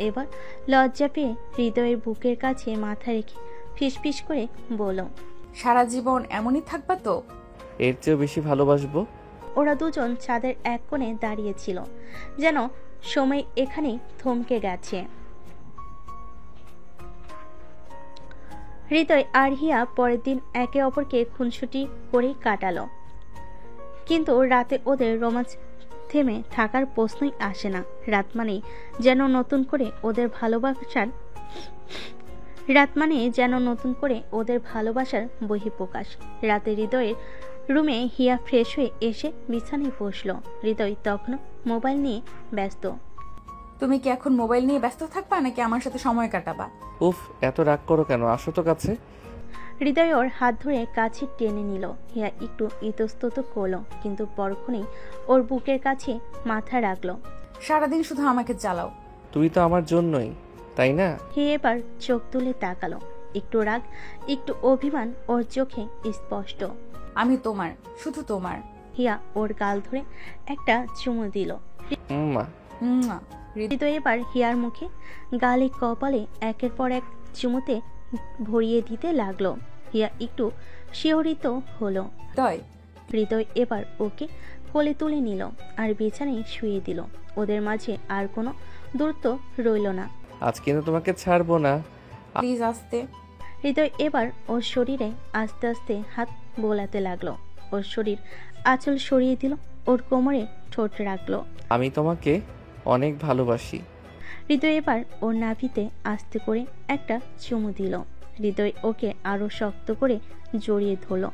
এবার লজ্জা পেয়ে হৃদয়ের বুকের কাছে মাথা রেখে ফিসফিস করে বলল, সারা জীবন এমনই থাকবা তো? এর চেয়েও বেশি ভালোবাসবো। ওরা দুজন ছাদের এক কোণে দাঁড়িয়েছিল, যেন সময় এখানেই থমকে গেছে। হৃদয় আর হিয়া পরের দিন একে অপরকে খুনসুটি করেই কাটালো, কিন্তু রাতে ওদের রোমাঞ্চ থেমে থাকার প্রশ্নই আসে না। রাত মানেই যেন নতুন করে ওদের ভালোবাসার বহিঃপ্রকাশ। রাতে হৃদয়ের রুমে হিয়া ফ্রেশ হয়ে এসে বিছানায় বসলো। হৃদয় তখনও মোবাইল নিয়ে ব্যস্ত। তুমি কি এখন মোবাইল নিয়ে ব্যস্ত থাকবা নাকি আমার সাথে সময় কাটাবা? উফ, এত রাগ করো কেন? আসো তো কাছে। হৃদয় ওর হাত ধরে কাছে টেনে নিল। হিয়া একটু ইতস্তত করলো, কিন্তু পরক্ষণেই ওর বুকের কাছে মাথা রাখলো। সারাদিন শুধু আমাকে জ্বালাও। তুই তো আমার জন্যই, তাই না? হিয়া এবার চোখ তুলে তাকালো, একটু রাগ একটু অভিমান ওর চোখে স্পষ্ট। আমি তোমার, শুধু তোমার। হিয়া ওর গাল ধরে একটা চুমু দিল। হৃদয় এবার হিয়ার মুখে গালে কপালে একের পর এক চুমুতে ভরিয়ে দিতে লাগলো। হিয়া একটু শিহরিত হলো। হৃদয় এবার ওকে কোলে তুলে নিল আর বিছানায় শুয়ে দিল। ওদের মাঝে আর কোনো দূরত্ব রইল না। আজ কিন্তু তোমাকে ছাড়বো না। প্লিজ আস্তে। হৃদয় এবার ওর শরীরে আস্তে আস্তে হাত বোলাতে লাগলো। ওর শরীর আঁচল সরিয়ে দিল, ওর কোমরে ঠোঁট রাখলো। আমি তোমাকে অনেক ভালোবাসি। হৃদয় এবার ওর নাভিতে আস্তে করে একটা চুমু দিল। হৃদয় ওকে আরো শক্ত করে জড়িয়ে ধরল।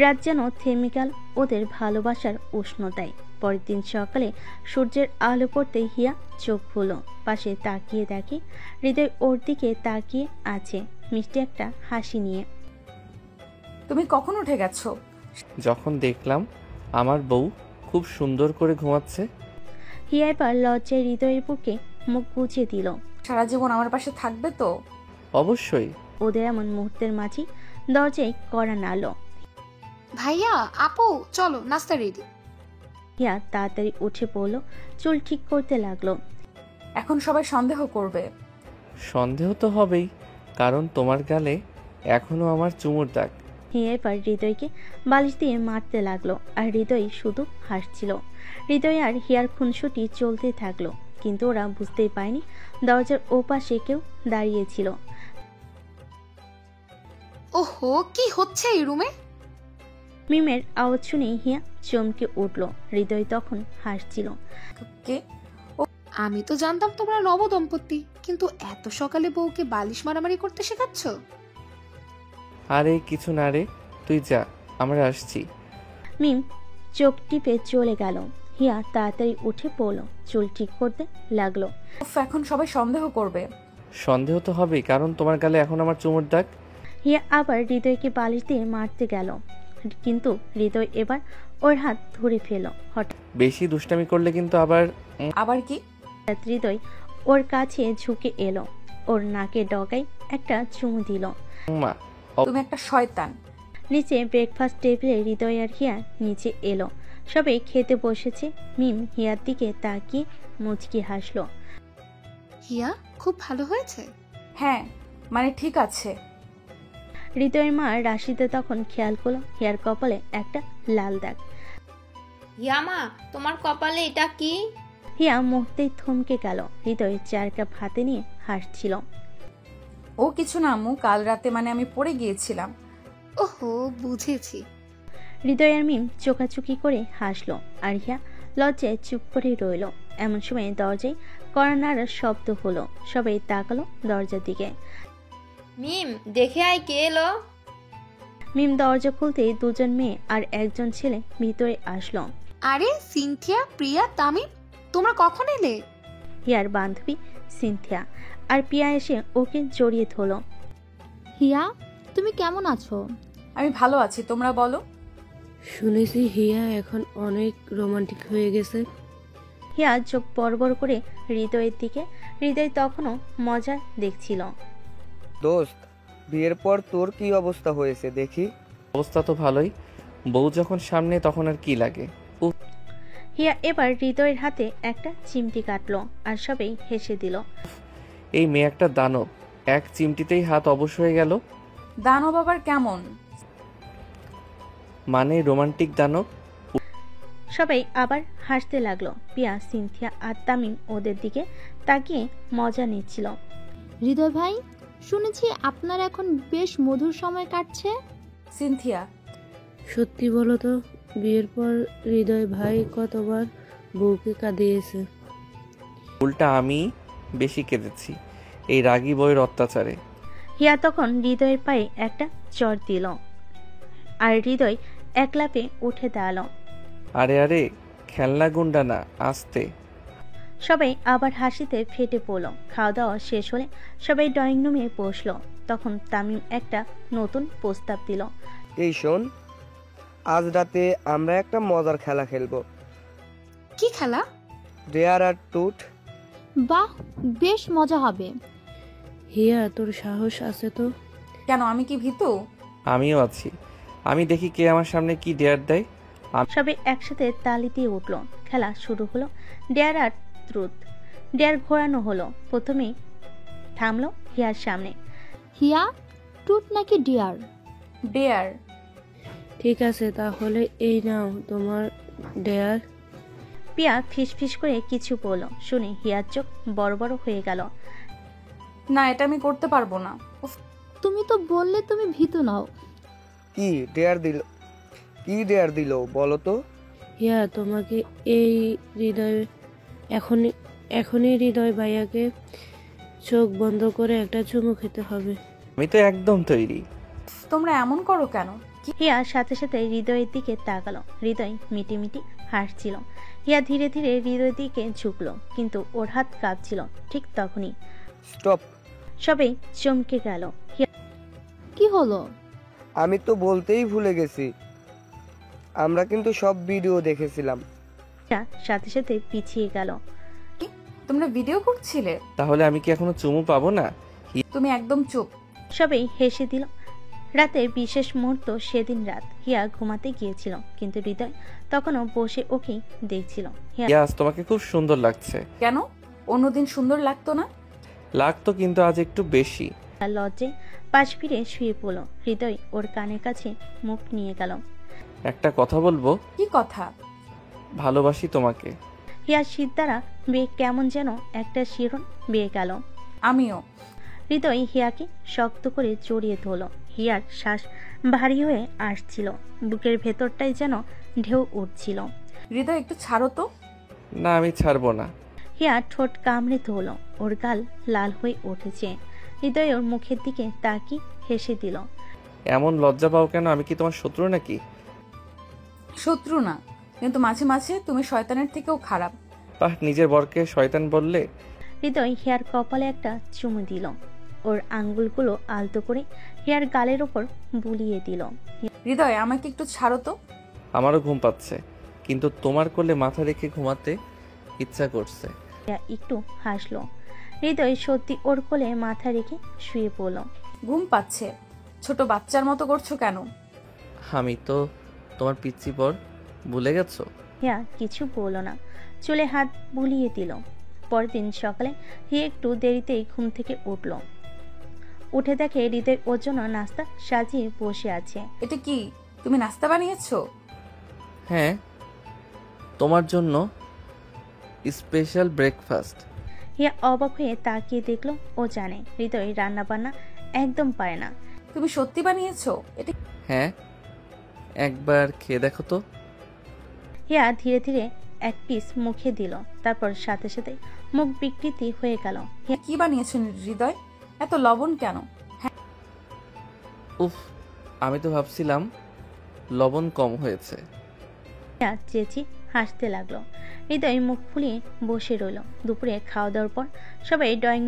রাত যেন থেমে গেল ওদের ভালোবাসার উষ্ণতায়। পরের দিন সকালে সূর্যের আলো পড়তে হিয়া চোখ খুলল। পাশে তাকিয়ে দেখে হৃদয় ওর দিকে তাকিয়ে আছে, মিষ্টি একটা হাসি নিয়ে। তুমি কখন উঠে গেছো? যখন দেখলাম আমার বউ খুব সুন্দর করে ঘুমাচ্ছে। হিয়া এবার লজ্জায় হৃদয়ের বুকে মুখ গুজে দিল। সারা জীবন আমার পাশে থাকবে তো? অবশ্যই। ওদের এমন মুহূর্তের মাঝে দরজায় কড়া নাড়ল। ভাইয়া, আপু চলো, নাস্তা রেডি। হিয়া তাড়াতাড়ি উঠে পড়ল, চুল ঠিক করতে লাগলো। এখন সবাই সন্দেহ করবে। সন্দেহ তো হবেই, কারণ তোমার গালে এখনো আমার চুমুর দাগ। হিয়া এবার হৃদয়কে বালিশ দিয়ে মারতে লাগলো, আর হৃদয় শুধু হাসছিল। হৃদয় আর হিয়ার খুনসুটি চলতে থাকলো, কিন্তু ওরা বুঝতেই পায়নি দরজার ওপাশে কেউ দাঁড়িয়েছিল। ওহো, কি হচ্ছে এই রুমে? মিমের আওয়াজ শুনে হিয়া চমকে উঠল। হৃদয় তখন হাসছিল। আমি তো জানতাম তোমরা নবদম্পতি, কিন্তু এত সকালে বউকে বালিশ মারামারি করতে শেখাচ্ছ? আরে কিছু না রে, তুই যা, আমরা আসছি। মিম চোখ টিপে চলে গেল। হিয়া তাড়াতাড়ি উঠে পড়ল, চুল ঠিক করতে লাগলো। উফ, এখন সবাই সন্দেহ করবে। সন্দেহ তো হবেই, কারণ তোমার গালে এখন আমার চুমুর দাগ। হিয়া আবার হৃদয়কে বালিশ দিয়ে মারতে গেল, কিন্তু হৃদয় এবার ওর হাত ধরে ফেল। হঠাৎ বেশি দুষ্টামি করলে কিন্তু আবার আবার কি? হৃদয় ওর কাছে ঝুঁকে এলো, ওর নাকে ডগায় একটা চুমু দিল। মা। তুমি একটা শয়তান। নিচে ব্রেকফাস্ট টেবিলে হৃদয় আর হিয়া নিচে এলো, সবাই খেতে বসেছে। মিম হিয়ার দিকে তাকিয়ে মুচকি হাসলো। হিয়া, খুব ভালো হয়েছে। হ্যাঁ, মানে ঠিক আছে। হৃদয়ের মা রাশিদা তখন খেয়াল করলো হিয়ার কপালে একটা লাল দাগ। হিয়ামা, তোমার কপালে এটা কি? হিয়া মুহূর্তেই থমকে গেল। হৃদয় 4 কাপ হাতে নিয়ে হাসছিল। ও কিছু না আম্মু, কাল রাতে মানে আমি পড়ে গিয়েছিলাম। ওহো, বুঝেছি। হৃদয় আর মিম চোখাচুকি করে হাসলো, আর হিয়া লজ্জায় চুপ করে রইল। এমন সময় দরজায় কড়া নাড়ার শব্দ হলো, সবাই তাকালো দরজার দিকে। মিম, দেখে আয় কে এলো। মিম দরজা খুলতেই 2জন মেয়ে আর 1জন ছেলে ভিতরে আসলো। আরে সিনথিয়া, প্রিয়া, তামিম, তোমরা কখন এলে? হিয়ার বান্ধবী সিনথিয়া আর পিয়া এসে ওকে জড়িয়ে ধরলো। হিয়া, তুমি কেমন আছো? আমি ভালো আছি, তোমরা বলো। শুনেছি হিয়া এখন অনেক রোমান্টিক হয়ে গেছে। হিয়া চোখ বড় বড় করে হৃদয়ের দিকে। হৃদয় তখনও মজা দেখছিল। দোস্ত, বিয়ের পর তোর কি অবস্থা হয়েছে দেখি? অবস্থা তো ভালোই, বউ যখন সামনে তখন আর কি লাগে। হিয়া এবার হৃদয়ের হাতে একটা চিমটি কাটলো, আর সবাই হেসে দিল। এই মেয়ে একটা দানব, এক চিমটিতেই হাত অবশ হয়ে গেল। দানব আবার কেমন? মানে রোমান্টিক দানব। সবাই আবার হাসতে লাগলো। পিয়া, সিনথিয়া আর তামিম ওদের দিকে তাকিয়ে মজা নিচ্ছিল। হৃদয় ভাই, শুনেছি আপনার এখন বেশ মধুর সময় কাটছে। সিনথিয়া, সত্যি বলো তো, বিয়ের পর হৃদয় ভাই কতবার বউকে কাঁদিয়েছে? উল্টা আমি বেশি কেঁদেছি এই রাগী বউয়ের অত্যাচারে। হিয়া তখন হৃদয়ের পায়ে একটা চর দিল, আর হৃদয় এক লাফে উঠে দাঁড়ালো। আরে আরে, খেলনা গুন্ডা না, আস্তে। সবাই আবার হাসিতে ফেটে পড়লো। খাওয়া দাওয়া শেষ হলে সবাই ড্রয়িং রুমে বসলো। তখন তামিম একটা নতুন প্রস্তাব দিল। এই শোন, আজ রাতে আমরা একটা মজার খেলা খেলবো। কি খেলা? ডেয়ার আর টুট। বাহ, বেশ মজা হবে। হিয়া, তোর সাহস আছে তো? কেন, আমি কি ভীতু? আমিও আছি, আমি দেখি কে আমার সামনে কি ডেয়ার দেয়। সবাই একসাথে তালি দিয়ে উঠলো। খেলা শুরু হলো। ডেয়ার আর ট্রুথ। ডেয়ার ঘোরানো হলো। প্রথমেই থামলো হিয়ার সামনে। হিয়া, টুট নাকি ডিয়ার? ডেয়ার। ঠিক আছে, তাহলে এই নাও তোমার ডেয়ার। পিয়া ফিস করে কিছু বলল, শুনে হিয়ার চোখ বড় বড় হয়ে গেল। না, এটা আমি করতে পারবো না। তুমি তো বললে তুমি ভীতু নও। কি ডেয়ার দিল বলো তো? হিয়া, তোমাকে এই হৃদয় এখনই হৃদয় ভাইয়াকে চোখ বন্ধ করে একটা চুমু খেতে হবে। আমি তো একদম তৈরি। তোমরা এমন করো কেন? হিয়া সাথে সাথে হৃদয়ের দিকে তাকালো। হৃদয় মিটি মিটি হাসছিল। হিয়া ধীরে ধীরে হৃদয়ের দিকে ঝুঁকলো, কিন্তু ওর হাত কাঁপছিল। ঠিক তখনই স্টপ। সবাই চমকে গেল। কি হলো? আমি তো বলতেই ভুলে গেছি, আমরা কিন্তু সব ভিডিও দেখেছিলাম। হিয়া সাথে সাথে পিছিয়ে গেল। তোমরা ভিডিও করছিলে? তাহলে আমি কি এখনো চুমু পাবো না? তুমি একদম চুপ। সবাই হেসে দিল। রাতের বিশেষ মুহূর্ত সেদিন রাত। হিয়া ঘুমাতে গিয়েছিল, কিন্তু হৃদয় তখনও বসে ওকেই দেখছিল। ইয়াস, তোমাকে খুব সুন্দর লাগছে। কেন, অন্যদিন সুন্দর লাগতো না? লাগতো, কিন্তু আজ একটু বেশি। লজ্জে পাশ ফিরে শুয়ে পড়ল। হৃদয় ওর কানের কাছে মুখ নিয়ে গেল। একটা কথা বলবো? কি কথা? ভালোবাসি তোমাকে। হিয়ার শীত দ্বারা বেয়ে কেমন যেন একটা শিরন বেয়ে গেল। আমিও। হৃদয় হিয়াকে শক্ত করে জড়িয়ে ধরল। হিয়ার শ্বাস ভারী হয়ে আসছিল, বুকের ভেতরটাই যেন ঢেউ উঠছিল। হৃদয়, একটু ছাড়ো তো। না, আমি ছাড়বো না। হিয়া ঠোঁট কামড়ে ধরল। ওর গাল লাল হয়ে উঠেছে। হৃদয় ওর মুখের দিকে তাকিয়ে হেসে দিল। এমন লজ্জা পাও কেন? আমি কি তোমার শত্রু নাকি? শত্রু না, কিন্তু মাঝে মাঝে তুমি শয়তানের থেকেও খারাপ। বাহ, নিজের বরকে শয়তান বললে? হৃদয় হিয়ার কপালে একটা চুমু দিল। ওর আঙ্গুলগুলো আলতো করে হিয়ার গালের ওপর বুলিয়ে দিল। হৃদয়, আমাকে একটু ছাড়ো তো। আমারও ঘুম পাচ্ছে, কিন্তু তোমার কোলে মাথা রেখে ঘুমাতে ইচ্ছা করছে। হিয়া একটু হাসলো। হৃদয় সত্যি ওর কোলে মাথা রেখে শুয়ে পড়ল। ঘুম পাচ্ছে? ছোট বাচ্চার মতো করছো কেন? আমি তো তোমার পিচ্চি পর, ভুলে গেছো? হিয়া কিছু বলল না, চুলে হাত বুলিয়ে দিল। পরদিন সকালে হিয়া একটু দেরিতেই ঘুম থেকে উঠল। উঠে দেখে হৃদয় ওর জন্য নাস্তা সাজিয়ে বসে আছে। এটা কি, তুমি নাস্তা বানিয়েছো? হ্যাঁ, তোমার জন্য স্পেশাল ব্রেকফাস্ট। হিয়া অবাক হয়ে তাকিয়ে দেখলো। ও জানে হৃদয় রান্না বান্না একদম পারে না। তুমি সত্যি বানিয়েছো এটা? হ্যাঁ, একবার খেয়ে দেখো তো। হিয়া ধীরে ধীরে এক পিস মুখে দিল, তারপর সাথে সাথে মুখ বিকৃতি হয়ে গেল। কি বানিয়েছো হৃদয়? এত লবণ কেন? উফ, আমি তো ভাবছিলাম লবণ কম হয়েছে। হিয়া চেঁচি হাসতে লাগলো। হৃদয় মুখ ফুলিয়ে বসে রইল। দুপুরে খাওয়া দাওয়ার পর সবাই ড্রয়িং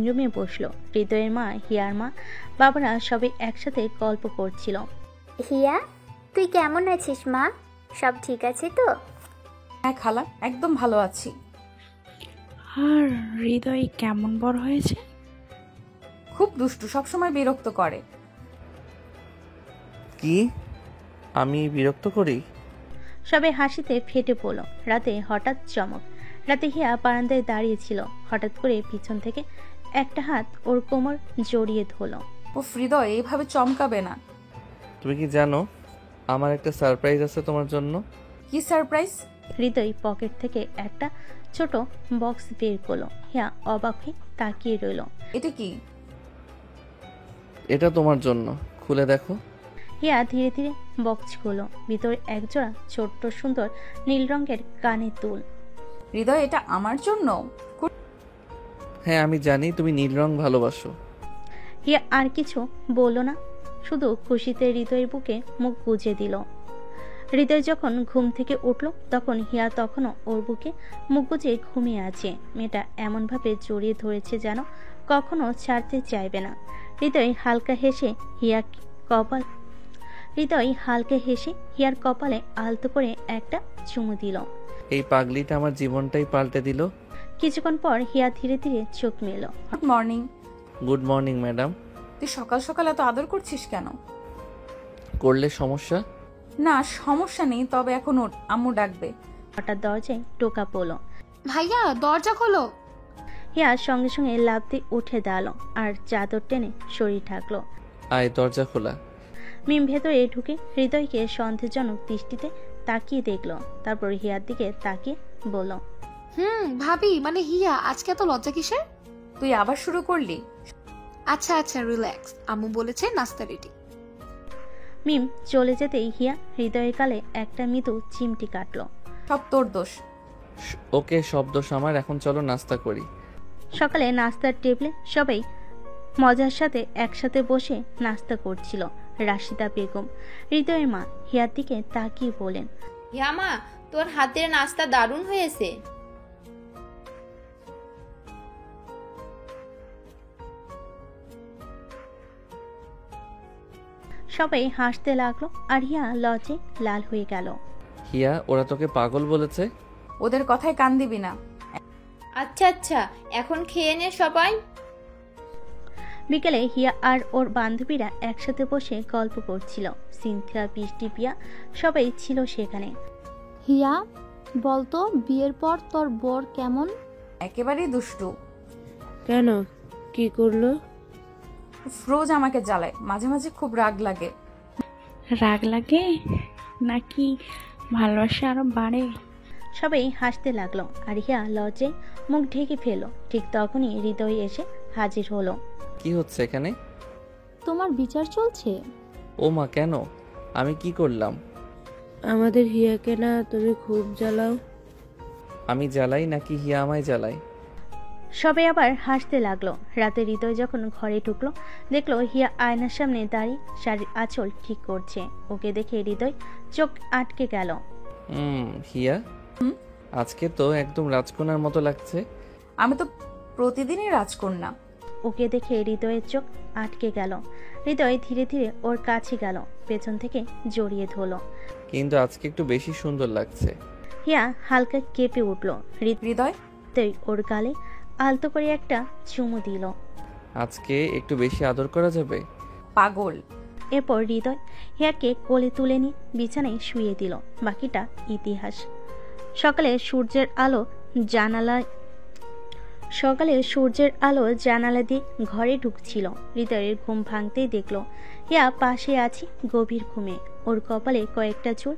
রুমে বসলো। হৃদয়ের মা, হিয়ার মা, বাবারা সবাই একসাথে গল্প করছিল। হিয়া, তুই কেমন আছিস মা? সব ঠিক আছে তো? হ্যাঁ খালা, একদম ভালো আছি। আর হৃদয় কেমন বড় হয়েছে? খুব দুষ্টু, সবসময় বিরক্ত করে। কি আমি বিরক্ত করি? সবাই হাসিতে ফেটে পড়ল। রাতে হঠাৎ চমক। রাতে হিয়া বারান্দায় দাঁড়িয়েছিল। হঠাৎ করে পিছন থেকে একটা হাত ওর কোমর জড়িয়ে ধরল। ও হৃদয়, এইভাবে চমকাবে না। তুমি কি জানো আমার একটা সারপ্রাইজ আছে তোমার জন্য? কি সারপ্রাইজ? হৃদয় পকেট থেকে একটা ছোট বক্স বের করলো। হিয়া অবাক হয়ে তাকিয়ে রইল। এটা কি? এটা তোমার জন্য, খুলে দেখো। হিয়া ধীরে ধীরে বক্স খুলল। ভিতরে একজোড়া ছোট্ট সুন্দর নীল রঙের কানের দুল। হৃদয়, এটা আমার জন্য? হ্যাঁ, আমি জানি তুমি নীল রং ভালোবাসো। হিয়া আর কিছু বলল না, শুধু খুশিতে হৃদয়ের বুকে মুখ গুজে দিল। হৃদয় যখন ঘুম থেকে উঠল তখন হিয়া তখনও ওর বুকে মুখ গুজে ঘুমিয়ে আছে। মেয়েটা এমনভাবে জড়িয়ে ধরেছে যেন কখনো ছাড়তে চাইবে না। হৃদয় হালকা হেসে হিয়ার কপালে আলতো করে একটা চুমু দিল। এই পাগলিটা আমার জীবনটাই পাল্টে দিল। কিছুক্ষণ পর হিয়া ধীরে ধীরে চোখ মেলল। Good morning. Good morning madam. তুই সকাল সকাল এত আদর করছিস কেন? করলে সমস্যা? না, সমস্যা নেই, তবে এখন ওঠ, আম্মু ডাকবে। হঠাৎ দরজায় টোকা পড়ল। ভাইয়া, দরজা খোলো। হিয়া সঙ্গে সঙ্গে লাফ দিয়ে উঠে দাঁড়ালো আর চাদর টেনে শরীর ঢাকলো। আয়, দরজা খোলা। মিম ভেতরে ঢুকে হৃদয়কে সন্দেহজনক দৃষ্টিতে তাকিয়ে দেখলো। তারপর হিয়ার দিকে তাকিয়ে বলল, ভাবি, মানে হিয়া, আজকে এত লজ্জা কিসের? তুই আবার শুরু করলি? আচ্ছা আচ্ছা, রিল্যাক্স। আম্মু বলেছে নাস্তা রেডি। মিম চলে যেতেই হিয়া হৃদয়ের কালে একটা মৃদু চিমটি কাটলো। সব তোর দোষ। ওকে, সব দোষ আমার। এখন চলো নাস্তা করি। সকালে নাস্তার টেবিলে সবাই মজার সাথে একসাথে বসে নাস্তা করছিল। রাশিদা বেগম, হৃদয়ের মা, হিয়ার দিকে তাকিয়ে বলেন, হিয়া মা, তোর হাতের নাস্তা দারুণ হয়েছে। সবাই হাসতে লাগলো আর হিয়া লজ্জে লাল হয়ে গেল। হিয়া, ওরা তোকে পাগল বলেছে? ওদের কথায় কান দিবি না। আচ্ছা আচ্ছা, এখন খেয়ে নে সবাই। বিকেলে হিয়া আর ওর বান্ধবীরা একসাথে বসে গল্প করছিল। সিনথিয়া, বৃষ্টি, পিয়া সবাই ছিল সেখানে। হিয়া, বলতো বিয়ের পর তোর বর কেমন? একেবারেই দুষ্টু। কেন, কি করলো? রোজ আমাকে জ্বালায়, মাঝে মাঝে খুব রাগ লাগে। রাগ লাগে নাকি ভালোবাসা আরো বাড়ে? সবাই হাসতে লাগলো আর হিয়া লজ্জে মুখ ঢেকে ফেলল। ঠিক তখনই হৃদয় এসে হাজির হলো। কি হচ্ছে এখানে? তোমার বিচার চলছে। ও মা, কেন? আমি কি করলাম? আমাদের হিয়াকে না তুমি খুব জ্বালাও। আমি জ্বালাই নাকি হিয়া আমায় জ্বালাই? সবাই আবার হাসতে লাগলো। রাতে হৃদয় যখন ঘরে ঢুকলো, দেখলো হিয়া আয়নার সামনে দাঁড়িয়ে শাড়ির আঁচল ঠিক করছে। ওকে দেখে হৃদয় চোখ আটকে গেল। হিয়া, আজকে তো একদম রাজকন্যার মতো লাগছে। আমি তো প্রতিদিনই রাজকন্যা। ওকে দেখে হৃদয়ের চোখ আটকে গেল। হৃদয় ধীরে ধীরে ওর কাছে গেল, পেছন থেকে জড়িয়ে ধরল। কিন্তু আজকে একটু বেশি সুন্দর লাগছে। হিয়া হালকা কেঁপে উঠল। হৃদয় ওর গালে আলতো করে একটা চুমু দিল। আজকে একটু বেশি আদর করা যাবে? পাগল। এরপর হৃদয় হিয়াকে কোলে তুলে নিয়ে বিছানায় শুয়ে দিল। বাকিটা ইতিহাস। সকালে সূর্যের আলো জানালা দিয়ে ঘরে ঢুকছিল। হৃদয়ের ঘুম ভাঙতেই দেখলো হিয়া পাশে আছে গভীর ঘুমে। ওর কপালে কয়েকটা চুল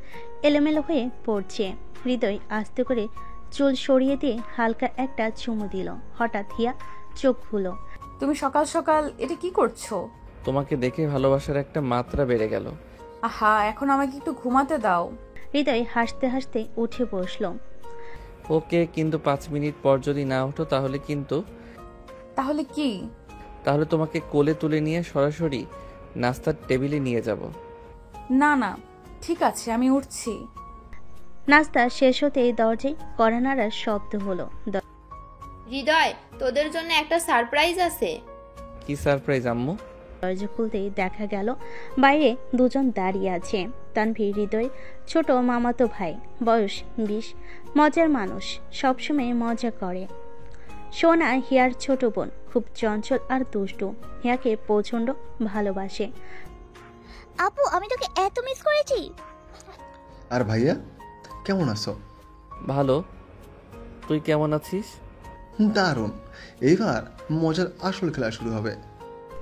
এলোমেলো হয়ে পড়ছে। হৃদয় আস্তে করে চুল সরিয়ে দিয়ে হালকা একটা চুমু দিল। হঠাৎ হিয়া চোখ খুলো। তুমি সকাল সকাল এটা কি করছো? তোমাকে দেখে ভালোবাসার একটা মাত্রা বেড়ে গেল। আহা, এখন আমাকে একটু ঘুমাতে দাও। হৃদয় হাসতে হাসতে উঠে বসলো। ওকে, কিন্তু 5 মিনিট পর যদি না ওঠো তাহলে কিন্তু। তাহলে কি? তাহলে তোমাকে কোলে তুলে নিয়ে সরাসরি নাস্তার টেবিলে নিয়ে যাব। না না, ঠিক আছে, আমি উঠছি। নাস্তা শেষ হতেই দরজায় কড়া নাড়ার শব্দ হলো। হৃদয়, তোদের জন্য একটা সারপ্রাইজ আছে। কি সারপ্রাইজ আম্মু? দরজা খুলতেই দেখা গেল বাইরে দুজন দাঁড়িয়ে আছে। তানভীর হৃদয় ছোট মামাতো ভাই, বয়স 20, মজার মানুষ, সবসময় মজা করে। সোনা হিয়ার ছোট বোন, খুব চঞ্চল আর দুষ্টু। হিয়াকে প্রচন্ড ভালোবাসে। আপু, আমি তোকে এত মিস করেছি। আর ভাইয়া কেমন আছো? ভালো, তুই কেমন আছিস? দারুণ, এইবার মজার আসল খেলা শুরু হবে।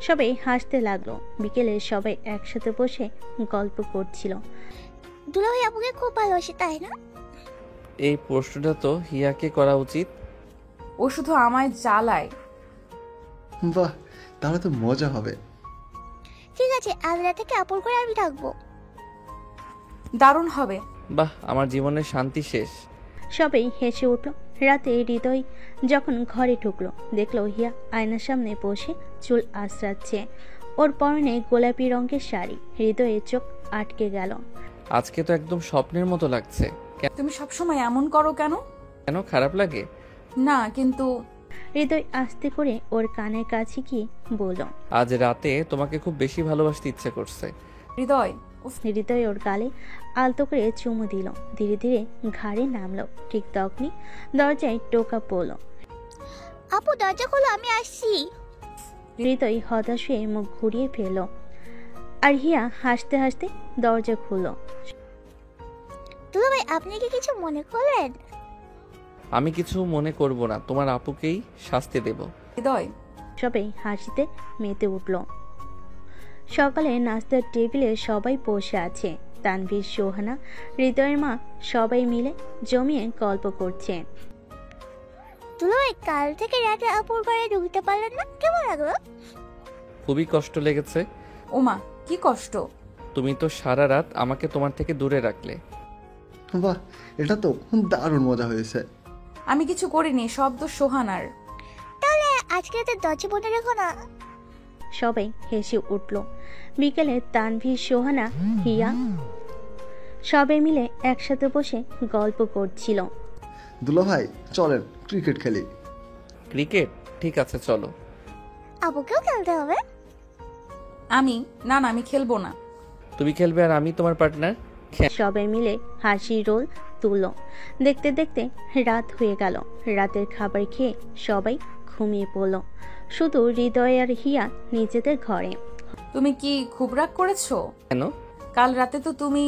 সবাই হাসতে লাগলো। বিকেলে সবাই একসাথে বসে গল্প করছিল। দুলাভাই আপুকে খুব ভালোবাসে, তাই না? এই প্রশ্নটা তো হিয়াকে করা উচিত। ও শুধু আমায় জ্বালায়। বাহ, তাহলে তো মজা হবে। ঠিক আছে, আজ রাত থেকে আপুর করে আমি থাকবো। দারুণ হবে। বাহ, আমার জীবনের শান্তি শেষ। সবাই হেসে উঠল। রাতে হৃদয় যখন ঘরে ঢুকলো, দেখলো হিয়া আয়নার সামনে বসে চুল আঁচড়াচ্ছে। ওর পরনে গোলাপি রঙের শাড়ি। হৃদয়ের চোখ আটকে গেল। আজকে তো একদম স্বপ্নের মতো লাগছে। তুমি সবসময় এমন করো কেন? কেন, খারাপ লাগে? না, কিন্তু। হৃদয় আস্তে করে ওর কানের কাছে গিয়ে বলল, আজ রাতে তোমাকে খুব বেশি ভালোবাসতে ইচ্ছে করছে। হৃদয় ওর গালে আলতো করে চুমু দিল। ধীরে ধীরে ঘাড়ে নামলো। ঠিক তখনই দরজায় টোকা পড়ল। আপু, দরজা খোলো, আমি আসছি। হৃদয় হতাশ হয়ে মুখ ঘুরিয়ে ফেলল। আর হিয়া হাসতে হাসতে দরজা খুলল। দুলাভাই, আপনি কি কিছু মনে করলেন? আমি কিছু মনে করব না, তোমার আপুকেই শাস্তি দেব। হৃদয়। সবাই হাসিতে মেতে উঠল। সকালে নাস্তার টেবিলে সবাই বসে আছে। তানভীর, সোহানা, হৃদয়ের মা সবাই মিলে জমিয়ে গল্প করছে। দুলাভাই, কাল থেকে রাতে আপুর ঘরে ঢুকতে পারলেন না, কেমন লাগলো? খুবই কষ্ট লেগেছে। ওমা, কি কষ্ট? তুমি তো সারা রাত আমাকে তোমার থেকে দূরে রাখলে। বাহ, এটা তো দারুণ মজা হয়েছে। আমি কিছু করিনি, সব তো সোহানার। তাহলে আজকে রাতে দরজা বন্ধ রেখো না। সবাই হেসে উঠল। বিকেলে তানভীর, সোহানা, হিয়া সবাই মিলে একসাথে বসে গল্প করছিল। দুলাভাই, চলেন ক্রিকেট খেলি। ক্রিকেট? ঠিক আছে, চলো। আপুকেও খেলতে হবে। না, আমি খেলবো না। তুমি খেলবে আর আমি তোমার পার্টনার। সবাই মিলে হাসি রোল তুলল। দেখতে দেখতে রাত হয়ে গেল। রাতের খাবার খেয়ে সবাই ঘুমিয়ে পড়ল। শুধু হৃদয় আর হিয়া নিজেদের ঘরে। তুমি কি খুব রাগ করেছো? কেন? কাল রাতে তো তুমি।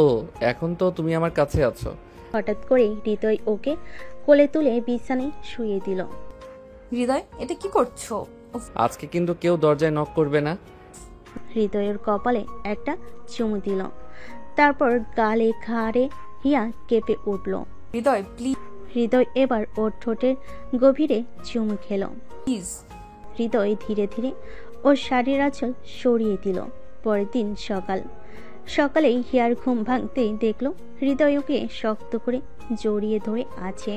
ও, এখন তো তুমি আমার কাছে আছো। হঠাৎ করে হৃদয় ওকে কোলে তুলে বিছানায় শুয়ে দিল। হৃদয়, এটা কি করছো? আজকে কিন্তু কেউ দরজায় নক করবে না। হৃদয়ের কপালে একটা চুমু দিল। তারপর গালে ঘাড়ে হিয়া কেঁপে উঠল। হৃদয়, প্লিজ। হৃদয় এবার ওর ঠোঁটের গভীরে চুমু খেল। প্লিজ। হৃদয় ধীরে ধীরে ওর শাড়ির আঁচল সরিয়ে দিল। পরের দিন সকাল। সকালেই হিয়ার ঘুম ভাঙতেই দেখলো হৃদয় ওকে শক্ত করে জড়িয়ে ধরে আছে।